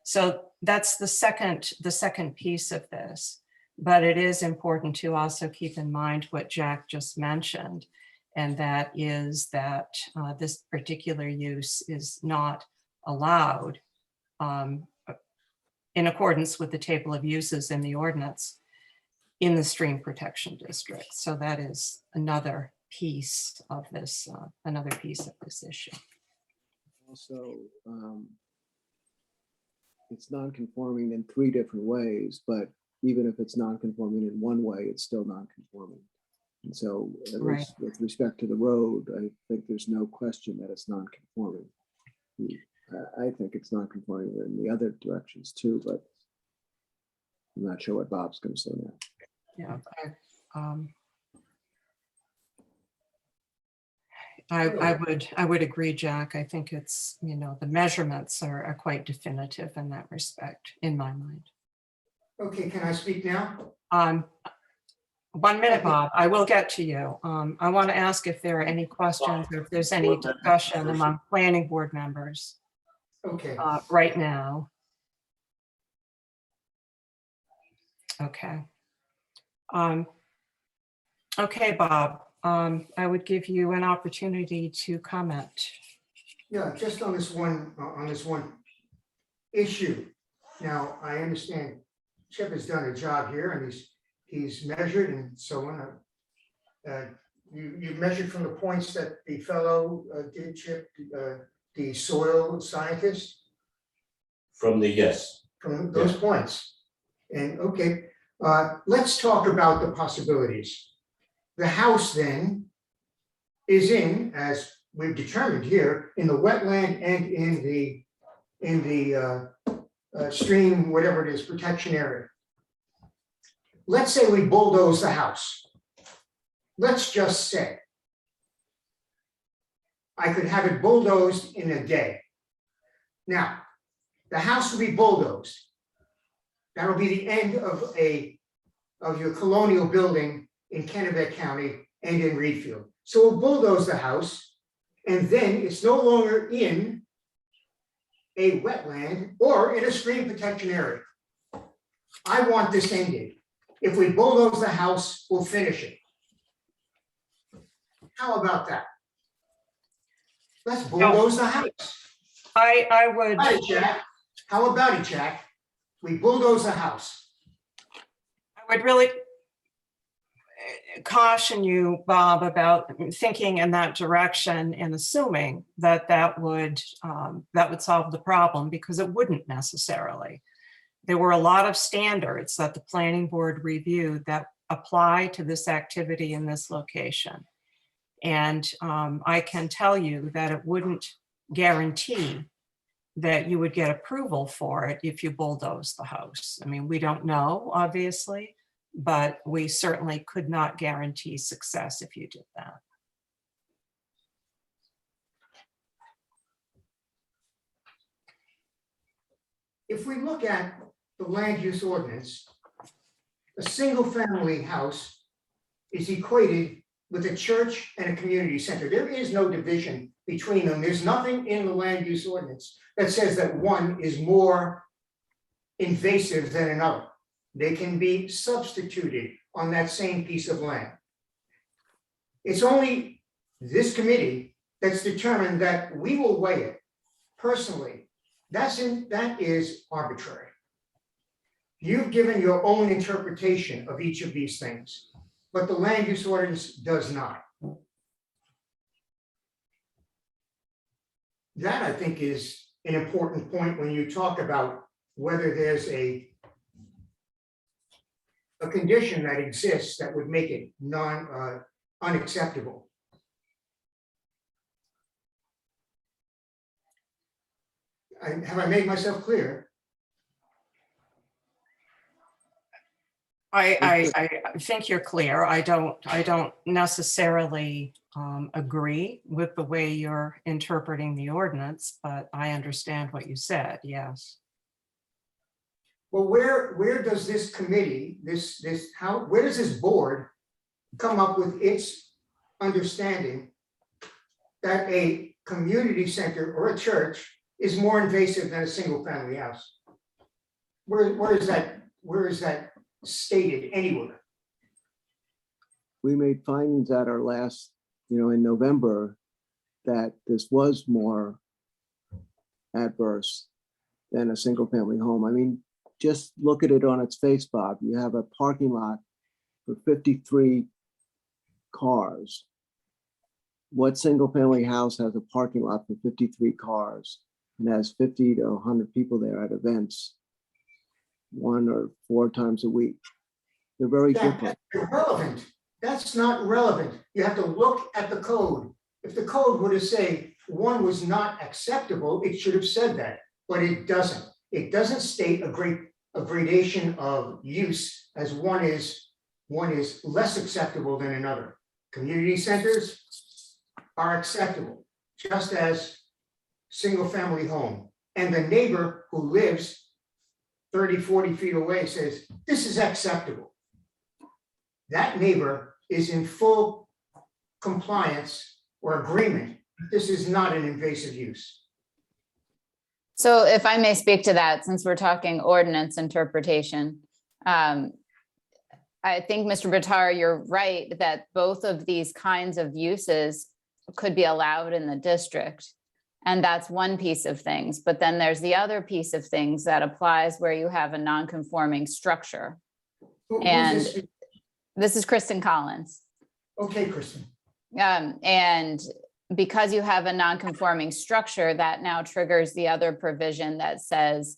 D: So that's the second piece of this, but it is important to also keep in mind what Jack just mentioned, and that is that this particular use is not allowed in accordance with the table of uses in the ordinance in the stream protection district. So that is another piece of this, issue.
B: Also, it's non-conforming in 3 different ways, but even if it's non-conforming in one way, it's still non-conforming. And so at
D: Right.
B: least with respect to the road, I think there's no question that it's non-conforming. I think it's non-conforming in the other directions too, but I'm not sure what Bob's going to say now.
D: Yeah, I would agree, Jack. I think it's, you know, the measurements are quite definitive in that respect, in my mind.
J: Okay, can I speak now?
D: 1 minute, Bob. I will get to you. I want to ask if there are any questions or if there's any discussion among planning board members
J: Okay.
D: right now. Okay. Okay, Bob. I would give you an opportunity to comment.
J: Yeah, just on this one issue. Now, I understand Chip has done a job here and he's measured and so on. You measured from the points that the fellow did, Chip, the soil scientist,
F: From the yes.
J: from those points. And okay, let's talk about the possibilities. The house then is in, as we've determined here, in the wetland and in the stream, whatever it is, protection area. let's say we bulldoze the house. Let's just say I could have it bulldozed in a day. Now, the house will be bulldozed. That'll be the end of your colonial building in Kennebec County and in Reedfield. So we'll bulldoze the house, and then it's no longer in a wetland or in a stream protection area. I want this ended. If we bulldoze the house, we'll finish it. How about that? Let's bulldoze the house.
D: I would.
J: Howdy, Jack. How about it, Jack? We bulldoze the house.
D: I would really caution you, Bob, about thinking in that direction and assuming that that would solve the problem, because it wouldn't necessarily. There were a lot of standards that the planning board reviewed that apply to this activity in this location. And I can tell you that it wouldn't guarantee that you would get approval for it if you bulldoze the house. I mean, we don't know, obviously, but we certainly could not guarantee success if you did that.
J: If we look at the land use ordinance, a single family house is equated with a church and a community center. There is no division between them. There's nothing in the land use ordinance that says that one is more invasive than another. They can be substituted on that same piece of land. It's only this committee that's determined that we will weigh it. Personally, that is arbitrary. You've given your own interpretation of each of these things, but the land use ordinance does not. That, I think, is an important point when you talk about whether there's a condition that exists that would make it unacceptable. Have I made myself clear?
D: I think you're clear. I don't necessarily agree with the way you're interpreting the ordinance, but I understand what you said, yes.
J: Well, where does this committee, where does this board come up with its understanding that a community center or a church is more invasive than a single family house? Where is that stated anywhere?
B: We made findings at our last, in November, that this was more adverse than a single family home. I mean, just look at it on its face, Bob. You have a parking lot for 53 cars. What single family house has a parking lot for 53 cars and has 50 to 100 people there at events 1 or 4 times a week? They're very different.
J: That's irrelevant. That's not relevant. You have to look at the code. If the code were to say one was not acceptable, it should have said that, but it doesn't. It doesn't state a gradation of use as one is less acceptable than another. Community centers are acceptable, just as single family home. And the neighbor who lives 30, 40 feet away says, this is acceptable. That neighbor is in full compliance or agreement. This is not an invasive use.
M: So if I may speak to that, since we're talking ordinance interpretation, I think, Mr. Bitar, you're right that both of these kinds of uses could be allowed in the district. And that's one piece of things. But then there's the other piece of things that applies where you have a non-conforming structure. And this is Kristen Collins.
J: Okay, Kristen.
M: And because you have a non-conforming structure, that now triggers the other provision that says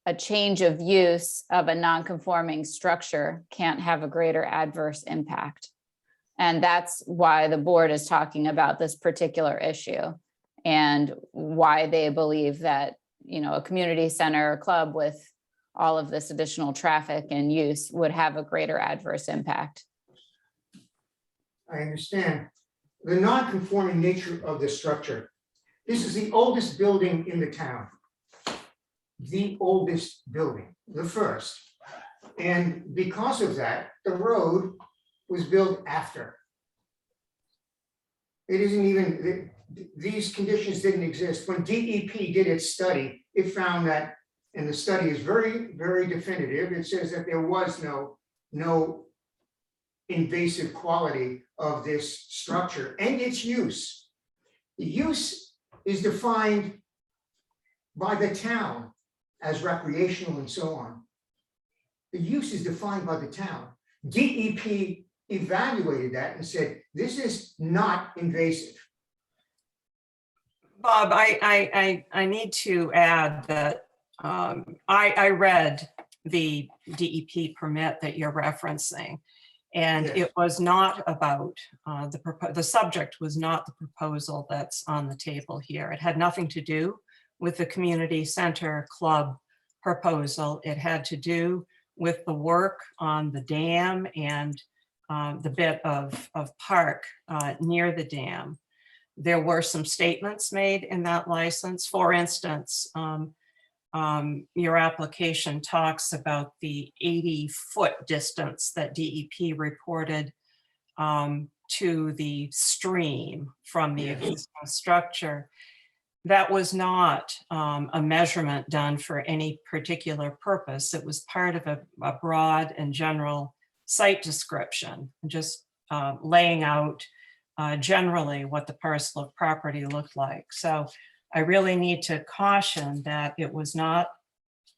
M: a change of use of a non-conforming structure can't have a greater adverse impact. And that's why the board is talking about this particular issue and why they believe that, a community center or club with all of this additional traffic and use would have a greater adverse impact.
J: I understand the non-conforming nature of the structure. This is the oldest building in the town. The oldest building, the first. And because of that, the road was built after. It isn't even, these conditions didn't exist. When DEP did its study, it found that, and the study is very, very definitive, it says that there was no invasive quality of this structure and its use. The use is defined by the town as recreational and so on. The use is defined by the town. DEP evaluated that and said, this is not invasive.
D: Bob, I need to add that I read the DEP permit that you're referencing. And
J: Yes.
D: it was not about, the subject was not the proposal that's on the table here. It had nothing to do with the community center club proposal. It had to do with the work on the dam and the bit of park near the dam. There were some statements made in that license. For instance, your application talks about the 80-foot distance that DEP reported to the stream from the existing structure. That was not a measurement done for any particular purpose. It was part of a broad and general site description, just laying out generally what the parcel of property looked like. So I really need to caution that it was not,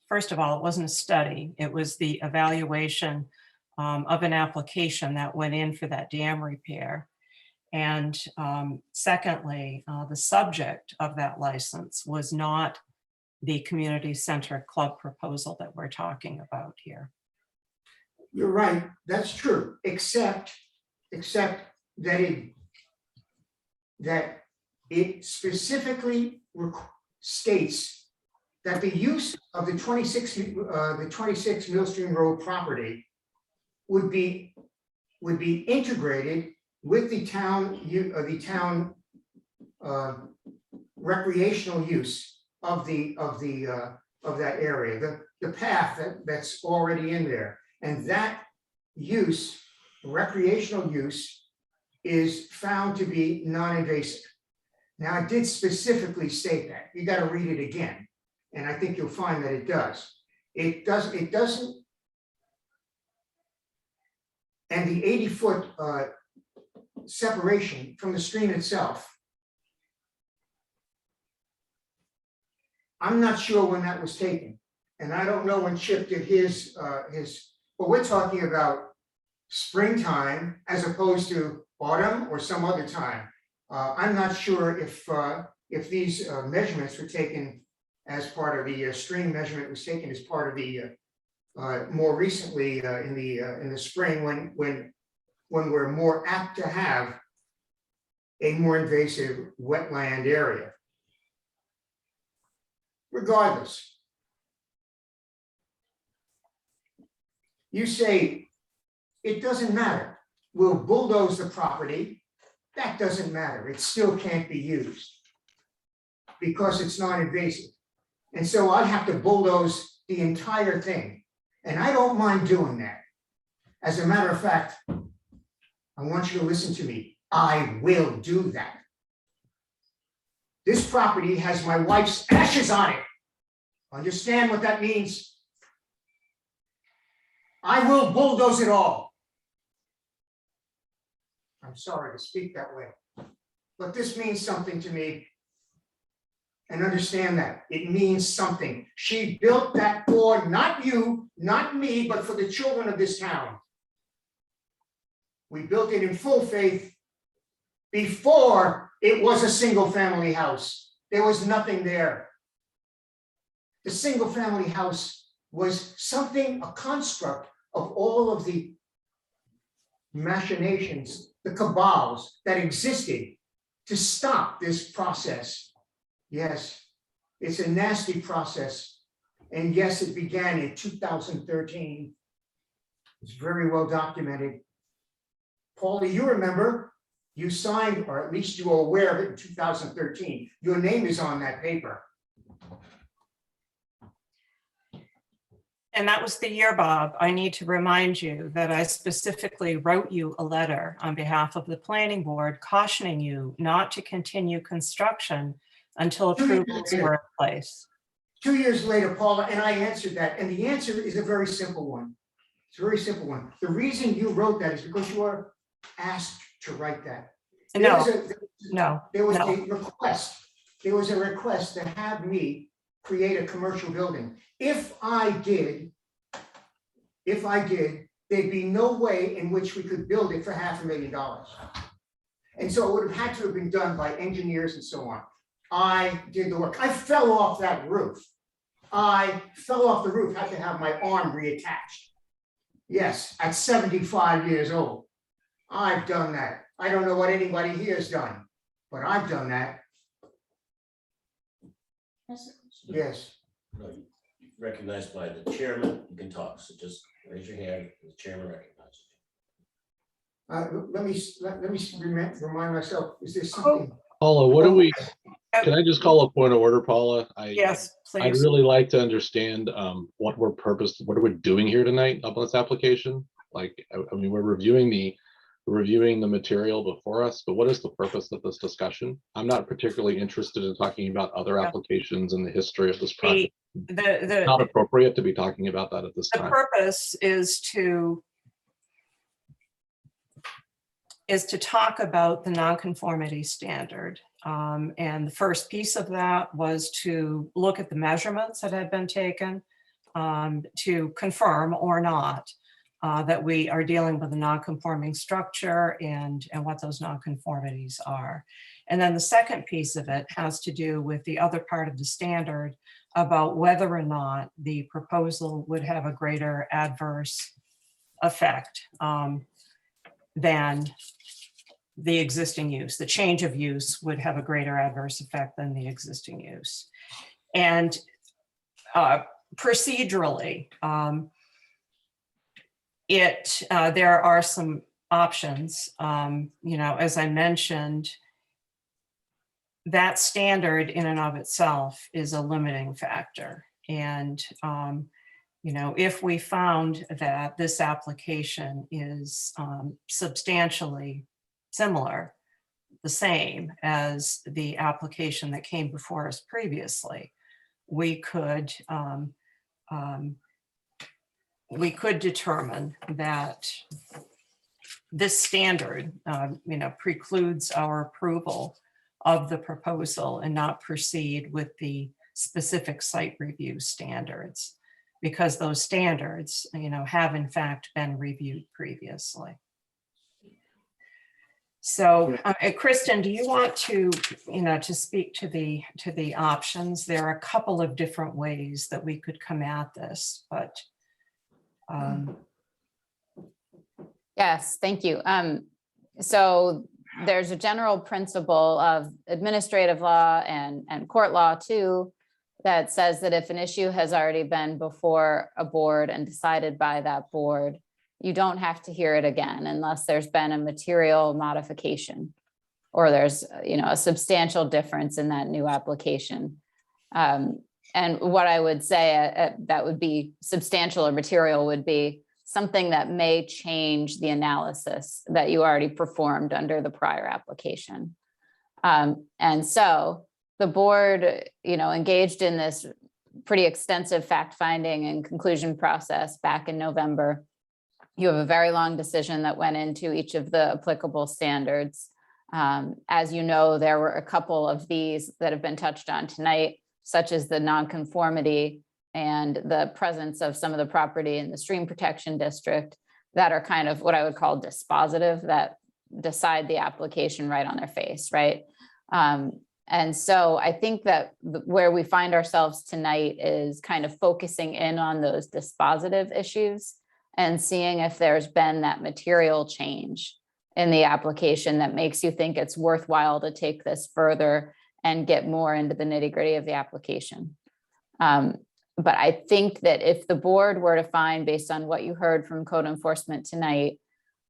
D: first of all, it wasn't a study. It was the evaluation of an application that went in for that dam repair. And secondly, the subject of that license was not the community center club proposal that we're talking about here.
J: You're right, that's true, except that it specifically states that the use of the 26 Millstream Road property would be integrated with the town recreational use of that area, the path that's already in there. And that use, recreational use, is found to be non-invasive. Now, I did specifically state that. You got to read it again, and I think you'll find that it does. It doesn't. And the 80-foot separation from the stream itself, I'm not sure when that was taken, and I don't know when Chip did his. But we're talking about springtime as opposed to autumn or some other time. I'm not sure if these measurements were taken as part of the stream measurement was taken as part of the more recently in the spring when we're more apt to have a more invasive wetland area. Regardless, you say it doesn't matter. We'll bulldoze the property. That doesn't matter. It still can't be used because it's not invasive. And so I'd have to bulldoze the entire thing. And I don't mind doing that. As a matter of fact, I want you to listen to me. I will do that. This property has my wife's ashes on it. Understand what that means? I will bulldoze it all. I'm sorry to speak that way, but this means something to me. And understand that it means something. She built that for not you, not me, but for the children of this town. We built it in full faith before it was a single family house. There was nothing there. The single family house was something, a construct of all of the machinations, the cabals that existed to stop this process. Yes, it's a nasty process, And yes, it began in 2013. It's very well documented. Paula, you remember, you signed, or at least you were aware of it in 2013. Your name is on that paper.
D: And that was the year, Bob. I need to remind you that I specifically wrote you a letter on behalf of the planning board cautioning you not to continue construction until approvals were in place.
J: 2 years later, Paula, and I answered that, and the answer is a very simple one. It's a very simple one. The reason you wrote that is because you were asked to write that.
D: No,
J: There was
D: no.
J: a request. There was a request to have me create a commercial building. If I did, there'd be no way in which we could build it for $500,000. And so it would have had to have been done by engineers and so on. I did the work. I fell off that roof. I fell off the roof, had to have my arm reattached. Yes, at 75 years old. I've done that. I don't know what anybody here has done, but I've done that. Yes.
F: No, you're recognized by the chairman, you can talk, so just raise your hand, the chairman recognizes
J: Let me remind myself, is there something?
E: Paula, what do we, can I just call a point of order, Paula?
D: Yes,
E: I'd
D: please.
E: really like to understand what are we doing here tonight on this application? Like, I mean, we're reviewing the material before us, but what is the purpose of this discussion? I'm not particularly interested in talking about other applications and the history of this project. It's not appropriate to be talking about that at this
D: The
E: time.
D: purpose is to talk about the nonconformity standard. And the first piece of that was to look at the measurements that had been taken to confirm or not that we are dealing with a nonconforming structure and what those nonconformities are. And then the second piece of it has to do with the other part of the standard about whether or not the proposal would have a greater adverse effect than the existing use. The change of use would have a greater adverse effect than the existing use. And procedurally, there are some options. As I mentioned, that standard in and of itself is a limiting factor. And if we found that this application is substantially similar, the same as the application that came before us previously, we could determine that this standard, precludes our approval of the proposal and not proceed with the specific site review standards, because those standards, have in fact been reviewed previously. So, Kristen, do you want to, to speak to the options? There are a couple of different ways that we could come at this, but.
M: Yes, thank you. So there's a general principle of administrative law and court law too, that says that if an issue has already been before a board and decided by that board, you don't have to hear it again unless there's been a material modification or there's, a substantial difference in that new application. And what I would say that would be substantial or material would be something that may change the analysis that you already performed under the prior application. And so the board, engaged in this pretty extensive fact-finding and conclusion process back in November. You have a very long decision that went into each of the applicable standards. As you know, there were a couple of these that have been touched on tonight, such as the nonconformity and the presence of some of the property in the stream protection district that are kind of what I would call dispositive, that decide the application right on their face, right? And so I think that where we find ourselves tonight is kind of focusing in on those dispositive issues and seeing if there's been that material change in the application that makes you think it's worthwhile to take this further and get more into the nitty-gritty of the application. But I think that if the board were to find, based on what you heard from code enforcement tonight,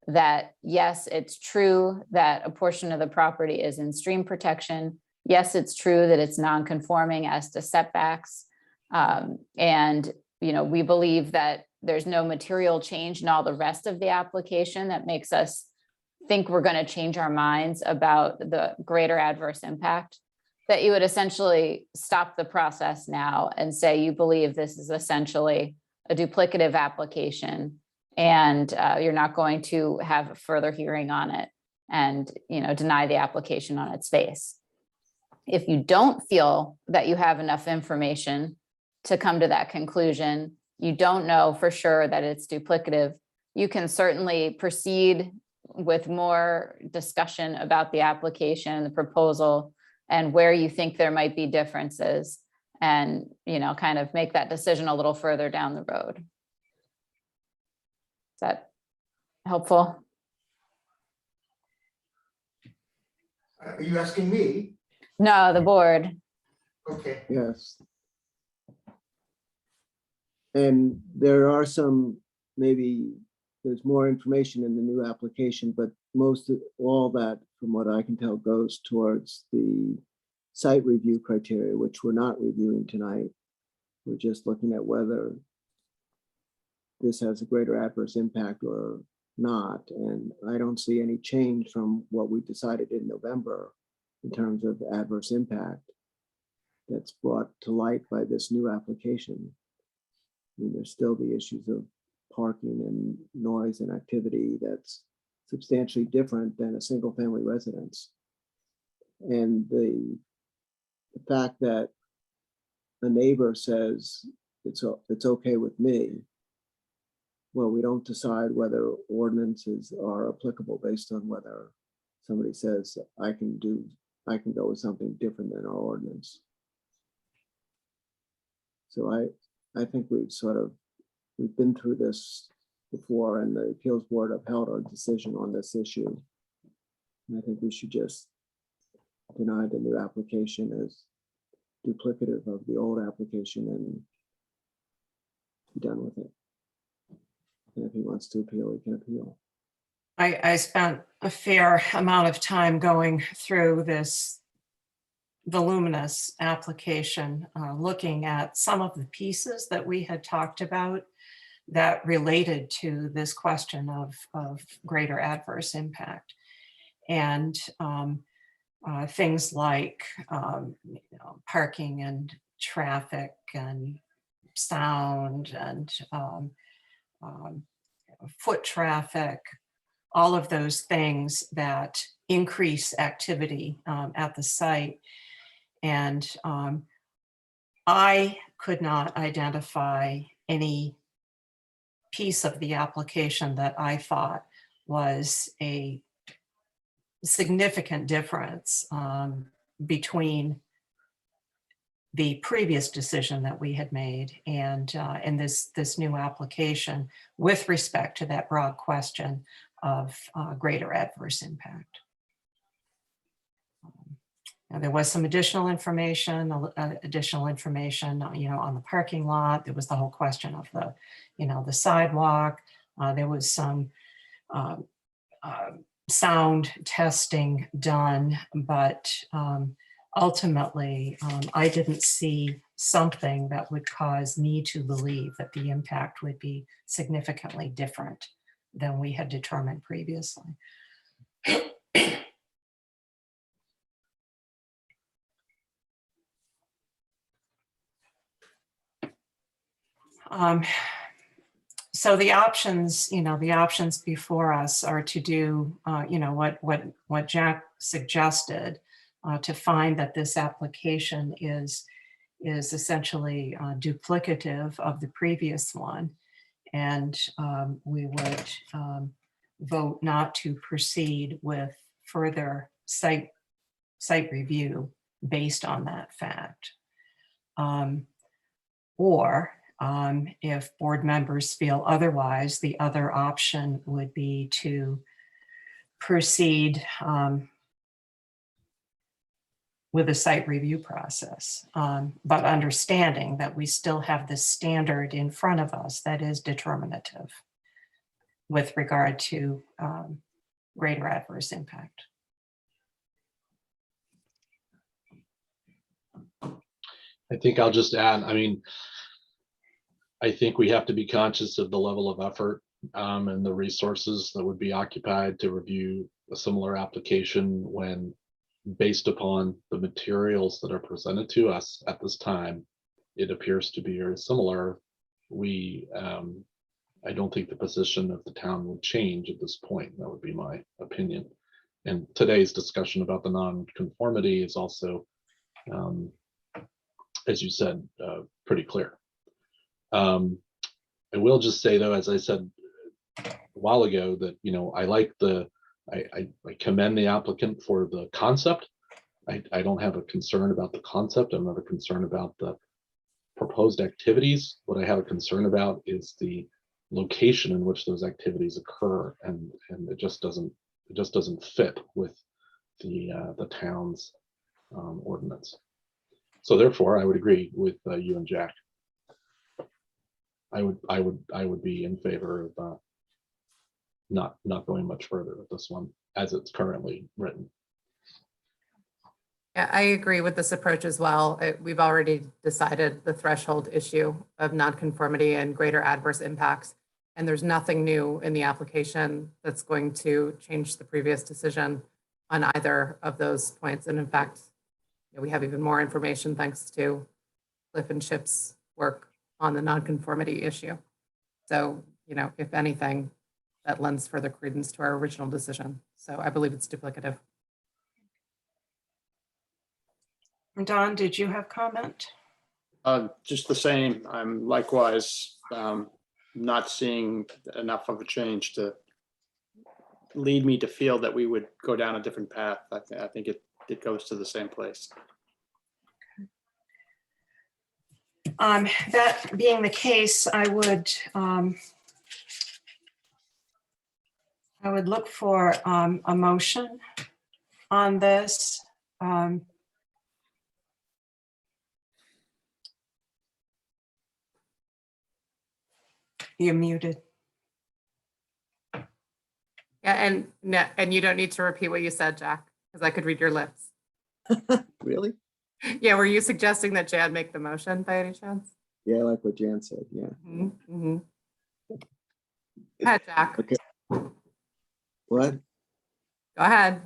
M: that yes, it's true that a portion of the property is in stream protection. Yes, it's true that it's non-conforming as to setbacks. And, you know, we believe that there's no material change in all the rest of the application that makes us think we're going to change our minds about the greater adverse impact, that you would essentially stop the process now and say you believe this is essentially a duplicative application and you're not going to have a further hearing on it and, you know, deny the application on its face. If you don't feel that you have enough information to come to that conclusion, you don't know for sure that it's duplicative, you can certainly proceed with more discussion about the application, the proposal, and where you think there might be differences, and, you know, kind of make that decision a little further down the road. Is that helpful?
J: Are you asking me?
M: No, the board.
J: Okay.
B: Yes. And there are some, maybe there's more information in the new application, but most of all that, from what I can tell, goes towards the site review criteria, which we're not reviewing tonight. We're just looking at whether this has a greater adverse impact or not. And I don't see any change from what we decided in November in terms of adverse impact that's brought to light by this new application. I mean, there's still the issues of parking and noise and activity that's substantially different than a single family residence. And the fact that a neighbor says it's okay with me, well, we don't decide whether ordinances are applicable based on whether somebody says I can go with something different than our ordinance. So I think we've been through this before, and the appeals board upheld our decision on this issue. And I think we should just deny the new application as duplicative of the old application and be done with it. And if he wants to appeal, he can appeal.
D: I spent a fair amount of time going through this voluminous application, looking at some of the pieces that we had talked about that related to this question of greater adverse impact. And things like parking and traffic and sound and foot traffic, all of those things that increase activity at the site. And I could not identify any piece of the application that I thought was a significant difference between the previous decision that we had made and this new application with respect to that broad question of greater adverse impact. Now, there was some additional information, on the parking lot. There was the whole question of the sidewalk. There was some sound testing done, but ultimately, I didn't see something that would cause me to believe that the impact would be significantly different than we had determined previously. So the options, the options before us are to do, what Jack suggested, to find that this application is essentially duplicative of the previous one. And we would vote not to proceed with further site review based on that fact. Or if board members feel otherwise, the other option would be to proceed with a site review process. But understanding that we still have this standard in front of us that is determinative with regard to greater adverse impact.
E: I think I'll just add, I mean, I think we have to be conscious of the level of effort and the resources that would be occupied to review a similar application when, based upon the materials that are presented to us at this time, it appears to be very similar. I don't think the position of the town would change at this point. That would be my opinion. And today's discussion about the non-conformity is also, as you said, pretty clear. I will just say though, as I said a while ago, that, you know, I commend the applicant for the concept. I don't have a concern about the concept. I'm not a concern about the proposed activities. What I have a concern about is the location in which those activities occur, and it just doesn't fit with the town's ordinance. So therefore, I would agree with you and Jack. I would be in favor of not going much further with this one as it's currently written.
K: Yeah, I agree with this approach as well. We've already decided the threshold issue of nonconformity and greater adverse impacts. And there's nothing new in the application that's going to change the previous decision on either of those points. And in fact, we have even more information thanks to Cliff and Chip's work on the nonconformity issue. So, you know, if anything, that lends further credence to our original decision. So I believe it's duplicative.
D: Don, did you have comment?
L: Just the same. I'm likewise not seeing enough of a change to lead me to feel that we would go down a different path. I think it goes to the same place.
D: That being the case, I would look for a motion on this. You're muted.
K: Yeah, and you don't need to repeat what you said, Jack, because I could read your lips.
B: Really?
K: Yeah, were you suggesting that Jan make the motion by any chance?
B: Yeah, like what Jan said, yeah.
K: Mm-hmm. Go ahead, Jack.
B: Okay. What?
K: Go ahead.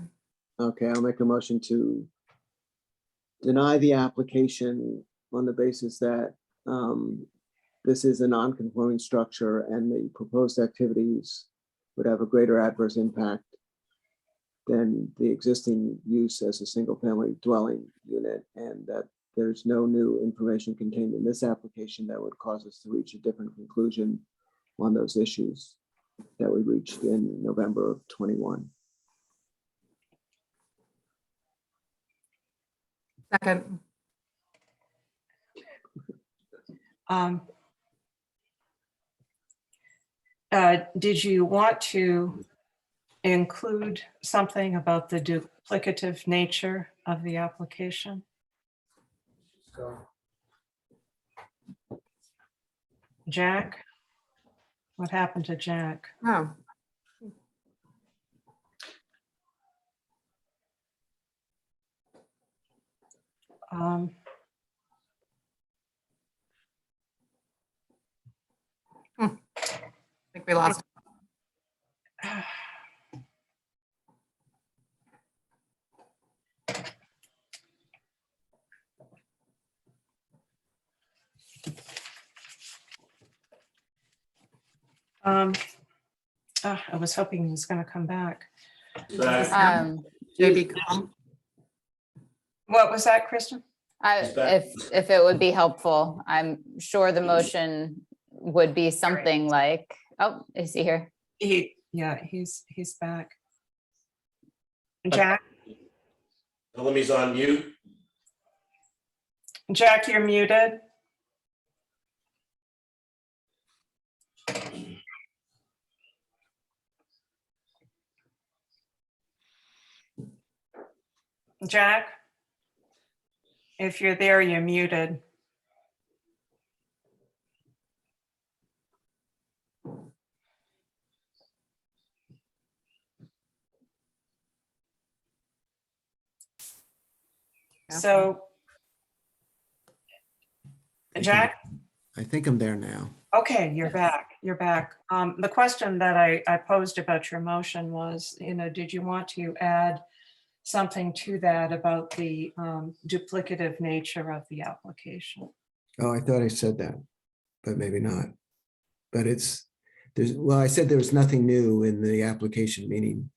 B: Okay, I'll make a motion to deny the application on the basis that this is a non-conforming structure and the proposed activities would have a greater adverse impact than the existing use as a single-family dwelling unit, and that there's no new information contained in this application that would cause us to reach a different conclusion on those issues that we reached in November of 21.
K: Second.
D: Did you want to include something about the duplicative nature of the application? Jack? What happened to Jack?
K: Oh. I think we lost.
D: I was hoping he was going to come back.
K: JB, come.
D: What was that, Kristen?
M: If it would be helpful, I'm sure the motion would be something like, oh, is he here?
D: He's back. Jack?
F: Tell him he's on mute.
D: Jack, you're muted. Jack? If you're there, you're muted. So, Jack?
B: I think I'm there now.
D: Okay, you're back. You're back. The question that I posed about your motion was, did you want to add something to that about the duplicative nature of the application?
B: Oh, I thought I said that, but maybe not. But I said there was nothing new in the application, meaning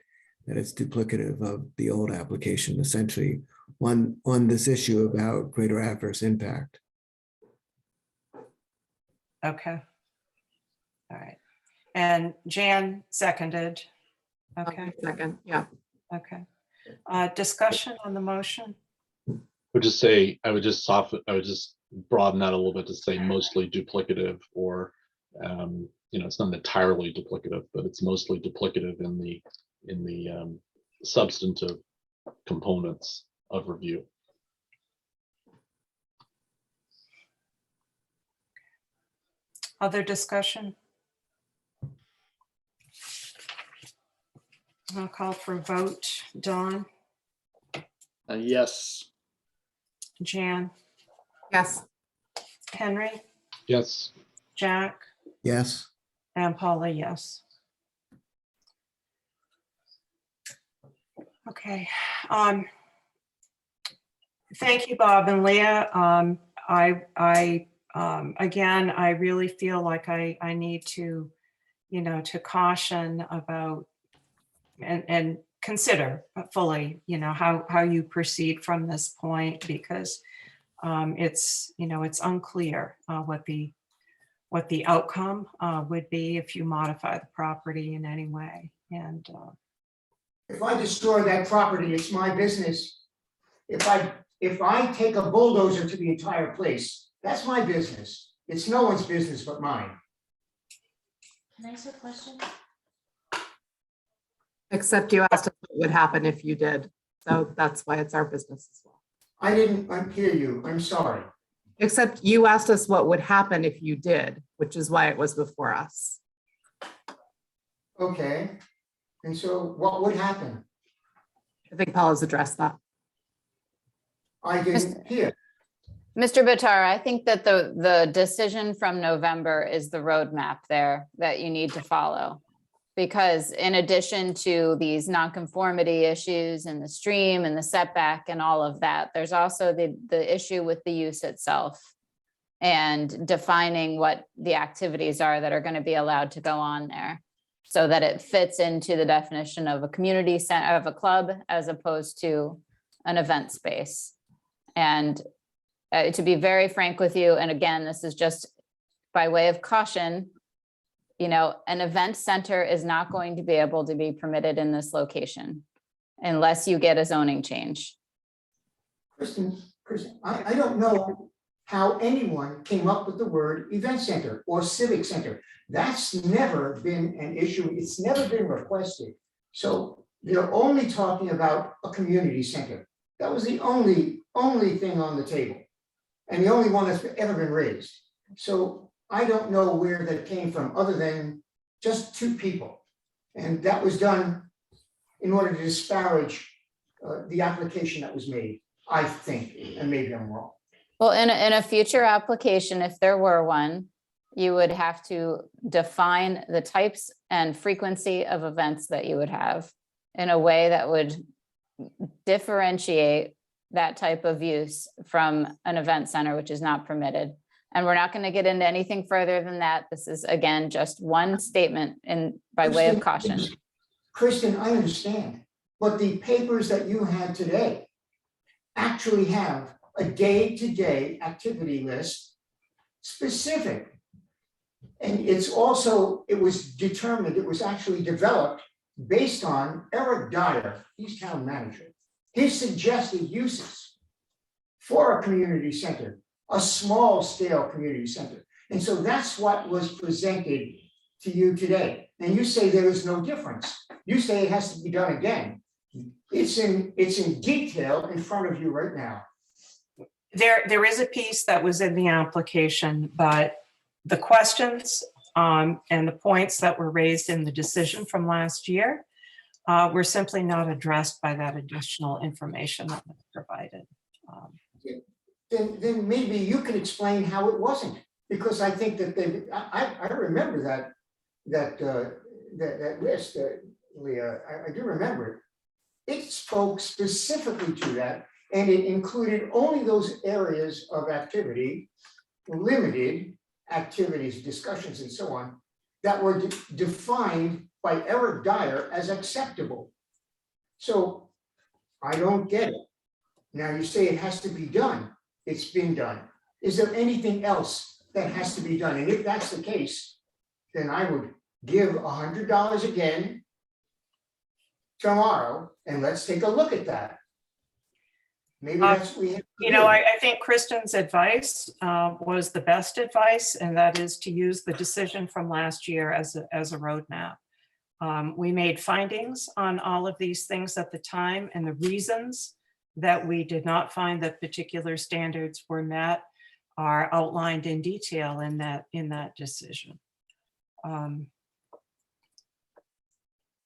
B: that it's duplicative of the old application, essentially on this issue about greater adverse impact.
D: Okay. All right. And Jan seconded. Okay,
K: Second, yeah.
D: okay. Discussion on the motion?
E: I would just broaden that a little bit to say mostly duplicative, or, it's not entirely duplicative, but it's mostly duplicative in the substantive components of review.
D: Other discussion? I'll call for a vote. Dawn,
L: Yes.
D: Jan,
K: Yes.
D: Henry,
E: Yes.
D: Jack,
B: Yes,
D: and Paula, yes. Okay. Thank you, Bob and Leah. Again, I really feel like I need to, to caution about and consider fully, how you proceed from this point, because it's unclear what the outcome would be if you modify the property in any way. And
J: If I destroy that property, it's my business. If I take a bulldozer to the entire place, that's my business. It's no one's business but mine.
H: Can I ask a question?
K: Except you asked us what would happen if you did. So that's why it's our business as well.
J: I didn't hear you. I'm sorry.
K: Except you asked us what would happen if you did, which is why it was before us.
J: Okay. And so what would happen?
K: I think Paul has addressed that.
J: I didn't hear.
M: Mr. Bitar, I think that the decision from November is the roadmap there that you need to follow. Because in addition to these nonconformity issues and the stream and the setback and all of that, there's also the issue with the use itself and defining what the activities are that are going to be allowed to go on there, so that it fits into the definition of a community center, of a club, as opposed to an event space. And to be very frank with you, and again, this is just by way of caution, an event center is not going to be able to be permitted in this location unless you get a zoning change.
J: Kristen, I don't know how anyone came up with the word event center or civic center. That's never been an issue. It's never been requested. So they're only talking about a community center. That was the only thing on the table, and the only one that's ever been raised. So I don't know where that came from, other than just two people. And that was done in order to disparage the application that was made, I think, and maybe I'm wrong.
M: Well, in a future application, if there were one, you would have to define the types and frequency of events that you would have in a way that would differentiate that type of use from an event center, which is not permitted. And we're not going to get into anything further than that. This is, again, just one statement by way of caution.
J: Kristen, I understand, but the papers that you had today actually have a day-to-day activity list specific. And it was actually developed based on Eric Dyer, he's town manager, his suggested uses for a community center, a small scale community center. And so that's what was presented to you today. And you say there is no difference. You say it has to be done again. It's in detail in front of you right now.
D: There is a piece that was in the application, but the questions and the points that were raised in the decision from last year were simply not addressed by that additional information that was provided.
J: Then maybe you can explain how it wasn't, because I think that I remember that list, Leah, I do remember it. It spoke specifically to that, and it included only those areas of activity, limited activities, discussions, and so on, that were defined by Eric Dyer as acceptable. So I don't get it. Now you say it has to be done. It's been done. Is there anything else that has to be done? And if that's the case, then I would give $100 again tomorrow, and let's take a look at that. Maybe that's what we have to
D: You know,
J: do.
D: I think Kristen's advice was the best advice, and that is to use the decision from last year as a roadmap. We made findings on all of these things at the time, and the reasons that we did not find that particular standards were met are outlined in detail in that decision.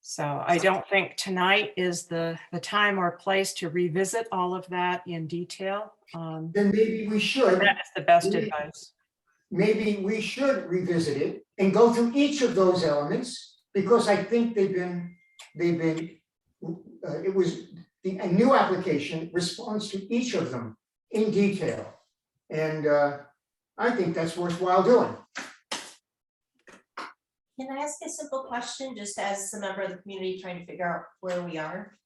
D: So I don't think tonight is the time or place to revisit all of that in detail.
J: Then maybe we should.
D: That is the best
J: Maybe-
D: advice.
J: Maybe we should revisit it and go through each of those elements, because I think it was a new application responds to each of them in detail. And I think that's worthwhile doing.
H: Can I ask a simple question, just as a member of the community trying to figure out where we are?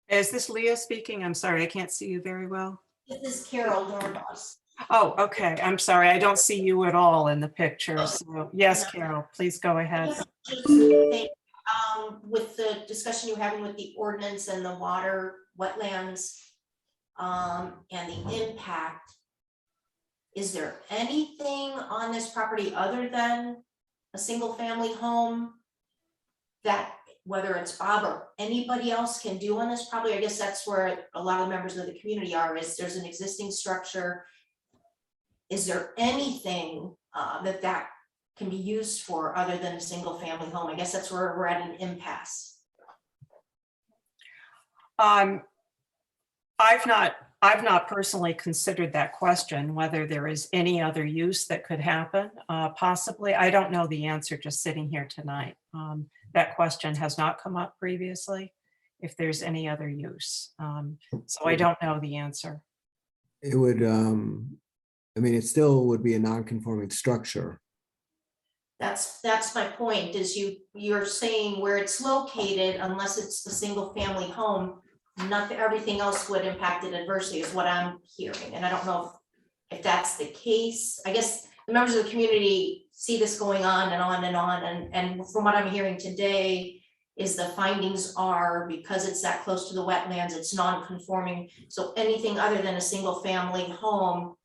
D: Is this Leah speaking? I'm sorry, I can't see you very well.
H: This is Carol Dornbos.
D: Oh, okay. I'm sorry. I don't see you at all in the picture. So yes, Carol, please go ahead.
H: Just think, with the discussion you're having with the ordinance and the water, wetlands, and the impact, is there anything on this property other than a single family home that, whether it's Bob or anybody else, can do on this property? I guess that's where a lot of members of the community are, is there's an existing structure. Is there anything that can be used for other than a single family home? I guess that's where we're at an impasse.
D: I've not personally considered that question, whether there is any other use that could happen. Possibly, I don't know the answer just sitting here tonight. That question has not come up previously, if there's any other use. So I don't know the answer.
B: It would, I mean, it still would be a non-conforming structure.
H: That's my point, is you're saying where it's located, unless it's a single family home, nothing, everything else would impact it adversely is what I'm hearing. And I don't know if that's the case. I guess the members of the community see this going on and on and on. And from what I'm hearing today is the findings are, because it's that close to the wetlands, it's non-conforming. So anything other than a single family home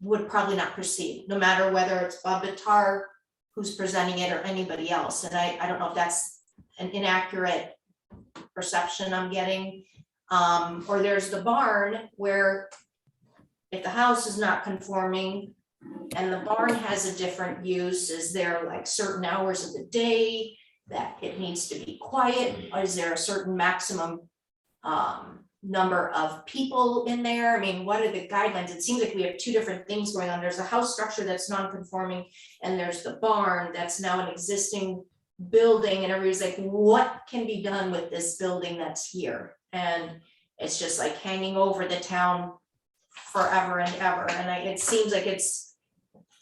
H: would probably not proceed, no matter whether it's Bob Bitar who's presenting it or anybody else. And I don't know if that's an inaccurate perception I'm getting. Or there's the barn where if the house is not conforming and the barn has a different use, is there like certain hours of the day that it needs to be quiet? Or is there a certain maximum number of people in there? I mean, what are the guidelines? It seems like we have two different things going on. There's a house structure that's non-conforming, and there's the barn that's now an existing building, and everybody's like, what can be done with this building that's here? And it's just like hanging over the town forever and ever. And it seems like it's,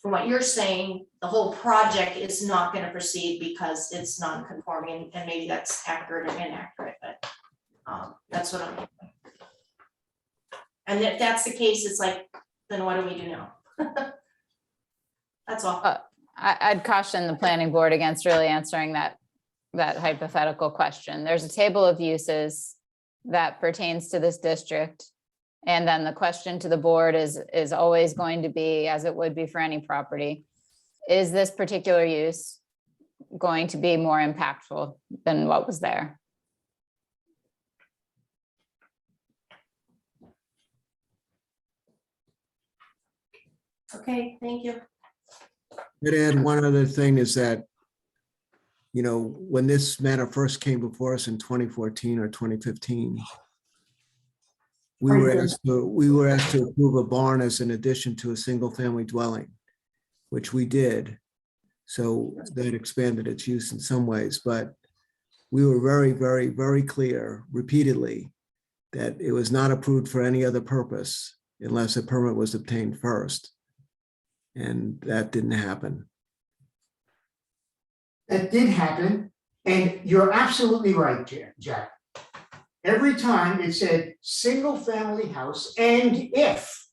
H: from what you're saying, the whole project is not going to proceed because it's non-conforming, and maybe that's accurate or inaccurate, but that's what I'm. And if that's the case, it's like, then what do we do now? That's all.
M: I'd caution the planning board against really answering that hypothetical question. There's a table of uses that pertains to this district. And then the question to the board is always going to be, as it would be for any property, is this particular use going to be more impactful than what was there?
H: Okay, thank you.
B: I'd add one other thing is that, you know, when this matter first came before us in 2014 or 2015, we were asked to approve a barn as an addition to a single-family dwelling, which we did. So that expanded its use in some ways, but we were very, very, very clear repeatedly that it was not approved for any other purpose unless a permit was obtained first. And that didn't happen.
J: That did happen, and you're absolutely right, Jack. Every time it said, single-family house, and if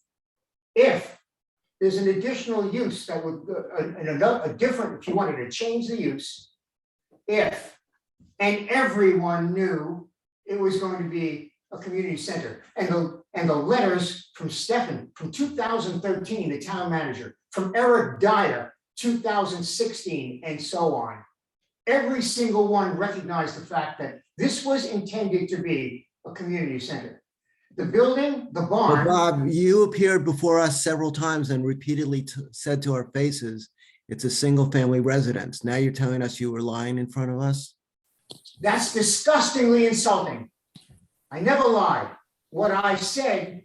J: there's an additional use that would, a different, if you wanted to change the use, and everyone knew it was going to be a community center. And the letters from Stefan from 2013, the town manager, from Eric Dyer, 2016, and so on. Every single one recognized the fact that this was intended to be a community center. The building, the
B: Well,
J: barn.
B: Bob, you appeared before us several times and repeatedly said to our faces, it's a single-family residence. Now you're telling us you were lying in front of us?
J: That's disgustingly insulting. I never lied. What I said,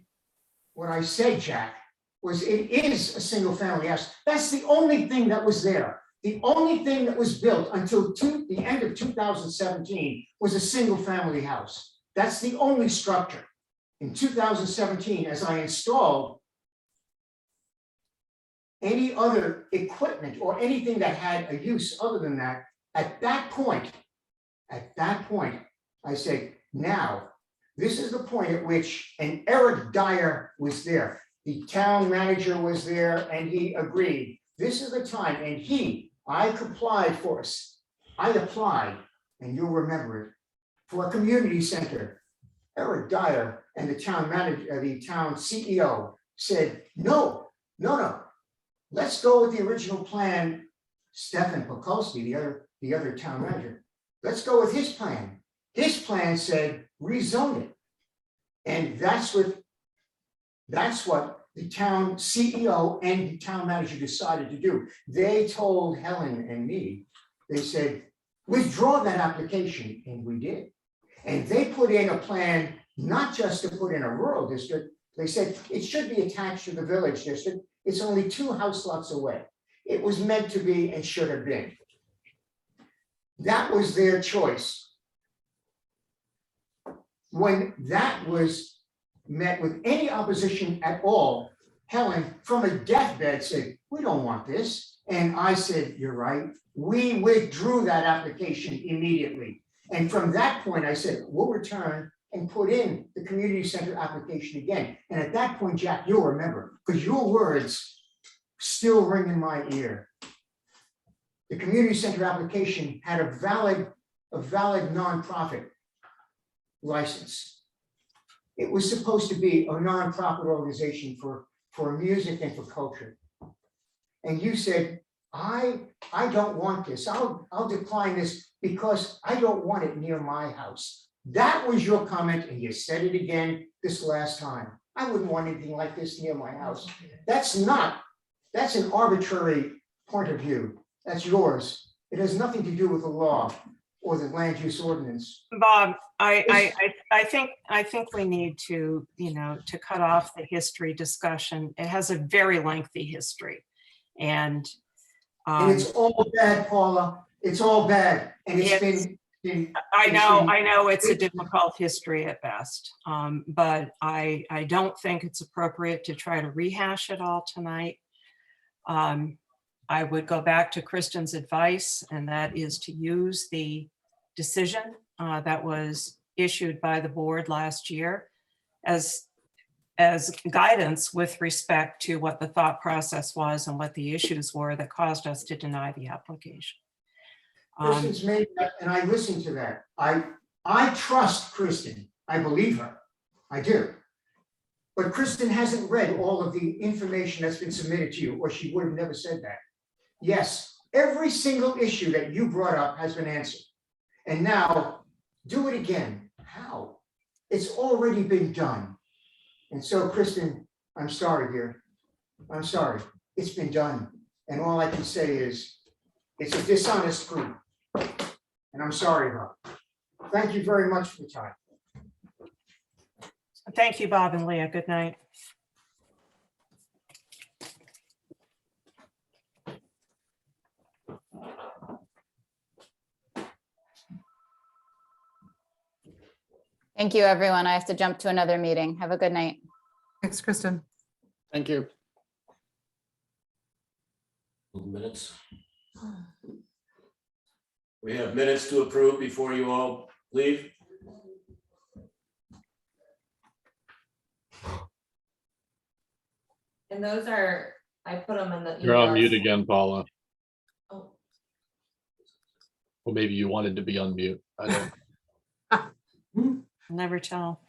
J: Jack, was it is a single family house. That's the only thing that was there. The only thing that was built until the end of 2017 was a single family house. That's the only structure. In 2017, as I installed any other equipment or anything that had a use other than that, at that point, I said, now, this is the point at which, and Eric Dyer was there, the town manager was there, and he agreed. This is the time, and I applied for us. I applied, and you'll remember it, for a community center. Eric Dyer and the town manager, the town CEO said, no. Let's go with the original plan. Stefan Pokolsky, the other town manager, let's go with his plan. His plan said rezone it. And that's what the town CEO and the town manager decided to do. They told Helen and me, they said, withdraw that application, and we did. And they put in a plan, not just to put in a rural district, they said it should be attached to the village district. It's only 2 house lots away. It was meant to be and should have been. That was their choice. When that was met with any opposition at all, Helen, from a deathbed, said, we don't want this. And I said, you're right. We withdrew that application immediately. And from that point, I said, we'll return and put in the community center application again. And at that point, Jack, you'll remember, because your words still ring in my ear. The community center application had a valid nonprofit license. It was supposed to be a nonprofit organization for music and for culture. And you said, I don't want this. I'll decline this because I don't want it near my house. That was your comment, and you said it again this last time. I wouldn't want anything like this near my house. That's an arbitrary point of view. That's yours. It has nothing to do with the law or the land use ordinance.
D: Bob, I think we need to, to cut off the history discussion. It has a very lengthy history. And
J: it's all bad, Paula. It's all bad. And
D: I know it's a difficult history at best, but I don't think it's appropriate to try to rehash it all tonight. I would go back to Kristen's advice, and that is to use the decision that was issued by the board last year as guidance with respect to what the thought process was and what the issues were that caused us to deny the application.
J: Kristen's made that, and I listened to that. I trust Kristen. I believe her. I do. But Kristen hasn't read all of the information that's been submitted to you, or she would have never said that. Yes, every single issue that you brought up has been answered. And now, do it again. How? It's already been done. And so, Kristen, I'm sorry, dear. I'm sorry. it's been done. And all I can say is, it's a dishonest group. And I'm sorry about it. Thank you very much for the time.
D: Thank you, Bob and Leah. Good night.
M: Thank you, everyone. I have to jump to another meeting. Have a good night.
K: Thanks, Kristen.
L: Thank you.
F: Minutes. We have minutes to approve before you all leave.
N: And those are, I put them in the.
E: You're on
N: emails.
E: mute again, Paula.
N: Oh,
E: Well, maybe you wanted to be on mute. I don't.
D: Never tell.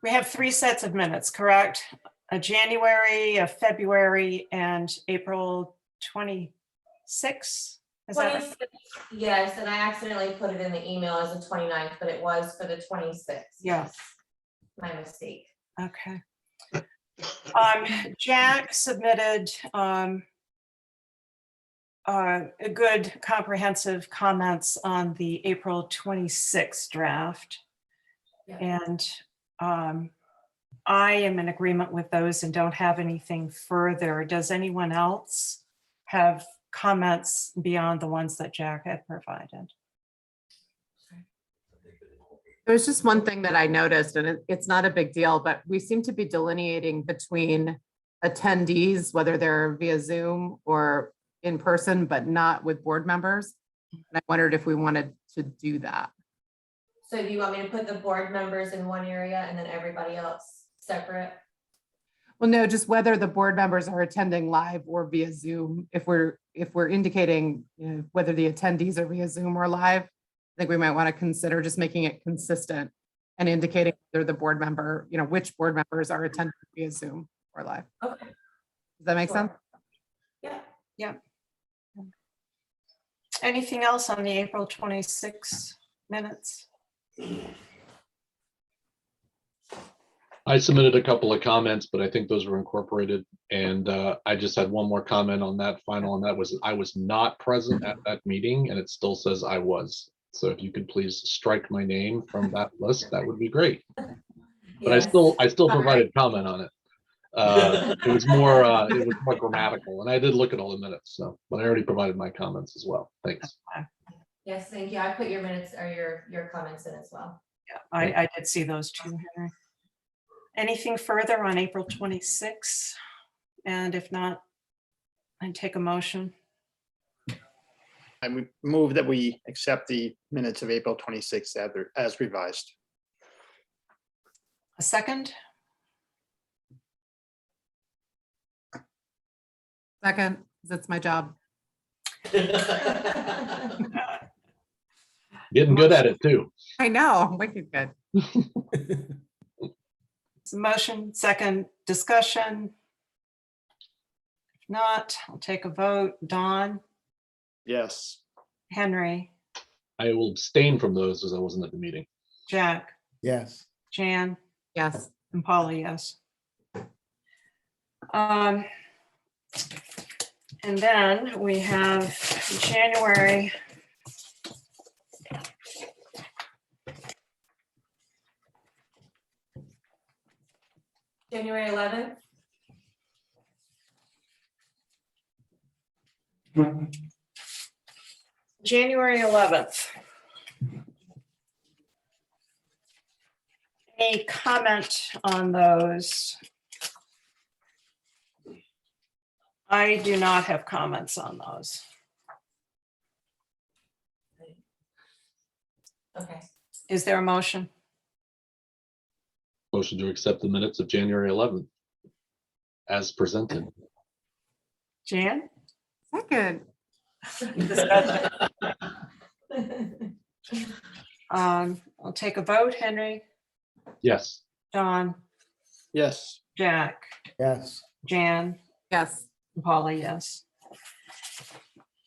D: We have 3 sets of minutes, correct? A January, a February, and April 26. Is that right?
N: 26, yes, and I accidentally put it in the email as the 29th, but it was for the 26th.
D: Yeah.
N: Yes. My mistake.
D: Okay. Jack submitted a good comprehensive comments on the April 26th draft.
N: Yeah.
D: And I am in agreement with those and don't have anything further. Does anyone else have comments beyond the ones that Jack had provided?
K: There's just one thing that I noticed, and it's not a big deal, but we seem to be delineating between attendees, whether they're via Zoom or in person, but not with board members. And I wondered if we wanted to do that.
N: So do you want me to put the board members in one area and then everybody else separate?
K: Well, no, just whether the board members are attending live or via Zoom. If we're indicating, you know, whether the attendees are via Zoom or live, I think we might want to consider just making it consistent and indicating whether the board member, you know, which board members are attending via Zoom or live.
N: Okay.
K: Does that make
N: Sure.
K: sense?
N: Yeah.
D: Yeah. Anything else on the April 26 minutes?
E: I submitted a couple of comments, but I think those were incorporated. And I just had one more comment on that final, and that was I was not present at that meeting, and it still says I was. So if you could please strike my name from that list, that would be great. But
N: Yes.
E: I still provided comment on it. It was more grammatical, and I did look at all the minutes. So, but I already provided my comments as well. Thanks.
N: Yes, thank you. I put your minutes or your comments in as well.
D: Yeah, I did see those too, Henry. Anything further on April 26? And if not, I'd take a motion.
L: I would move that we accept the minutes of April 26th as revised.
D: A second?
K: Second, 'cause it's my job.
E: Getting good at it too.
K: I know, I'm wicked good.
D: It's a motion, second discussion. If not, I'll take a vote. Don,
L: Yes.
D: Henry,
E: I will abstain from those as I wasn't at the meeting.
D: Jack,
B: Yes.
D: Jan,
K: Yes.
D: and Polly, yes. And then we have January.
N: January 11th.
D: January 11th. Any comment on those? I do not have comments on those.
N: Okay.
D: Is there a motion?
E: Motion to accept the minutes of January 11th as presented.
D: Jan?
K: Second.
D: Discussion. I'll take a vote. Henry,
E: Yes.
D: Don,
L: Yes.
D: Jack,
B: Yes.
D: Jan,
K: Yes.
D: Polly, yes.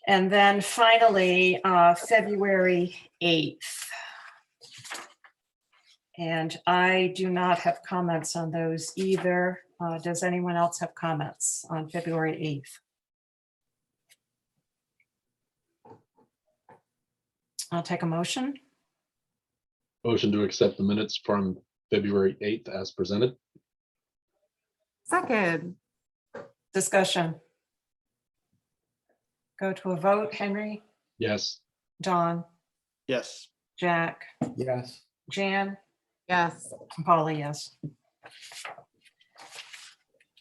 D: And then finally, February 8th. And I do not have comments on those either. Does anyone else have comments on February 8th? I'll take a motion.
E: Motion to accept the minutes from February 8th as presented.
K: Second,
D: Discussion. Go to a vote. Henry,
E: Yes.
D: Don,
L: Yes.
D: Jack,
B: Yes.
D: Jan,
K: yes.
D: and Polly, yes.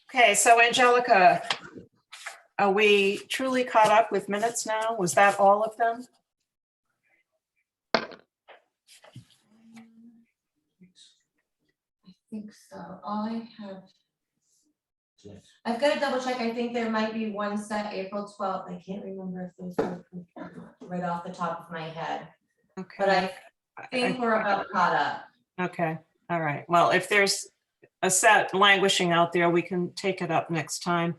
D: Okay, so Angelica, are we truly caught up with minutes now? Was that all of them?
N: I think so. All I have. I've got to double check. I think there might be one set April 12th. I can't remember if those were right off the top of my head, but
D: Okay.
N: I think we're about caught up.
D: Okay, all right. Well, if there's a set languishing out there, we can take it up next time.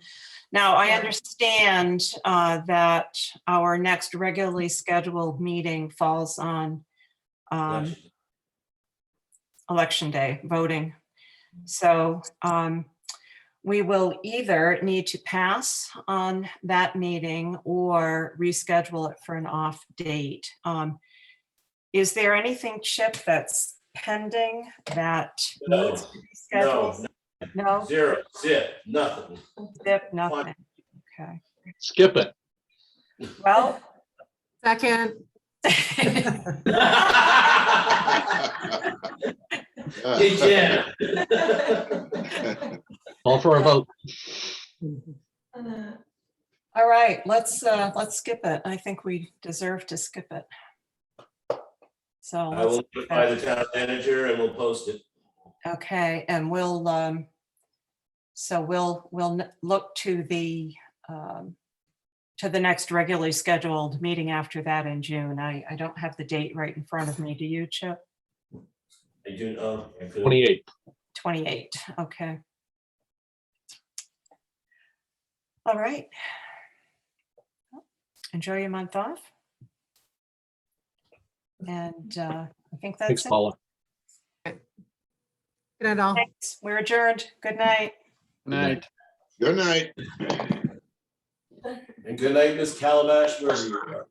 D: Now, I
N: Yeah.
D: understand that our next regularly scheduled meeting falls on Election Day, voting. So we will either need to pass on that meeting or reschedule it for an off date. Is there anything, Chip, that's pending that
F: No,
D: needs to be scheduled? No,
F: Zero, zip, nothing.
D: Zip, nothing. Okay,
E: Skip it.
D: well.
K: Second,
F: Hey, Jen.
E: Call for a vote.
D: All right, let's skip it. I think we deserve to skip it. So,
F: I will
D: let's-
F: notify the town manager and we'll post it.
D: okay, and we'll look to the next regularly scheduled meeting after that in June. I don't have the date right in front of me. Do you, Chip?
F: I do know.
E: 28th.
D: 28, okay. All right. Enjoy your month off. And I think
E: Thanks,
D: that's it.
E: Paula.
K: good night all.
D: Thanks. We're adjourned. Good night.
L: Night.
O: Good night.
F: And good night, Miss Calabash, wherever you are.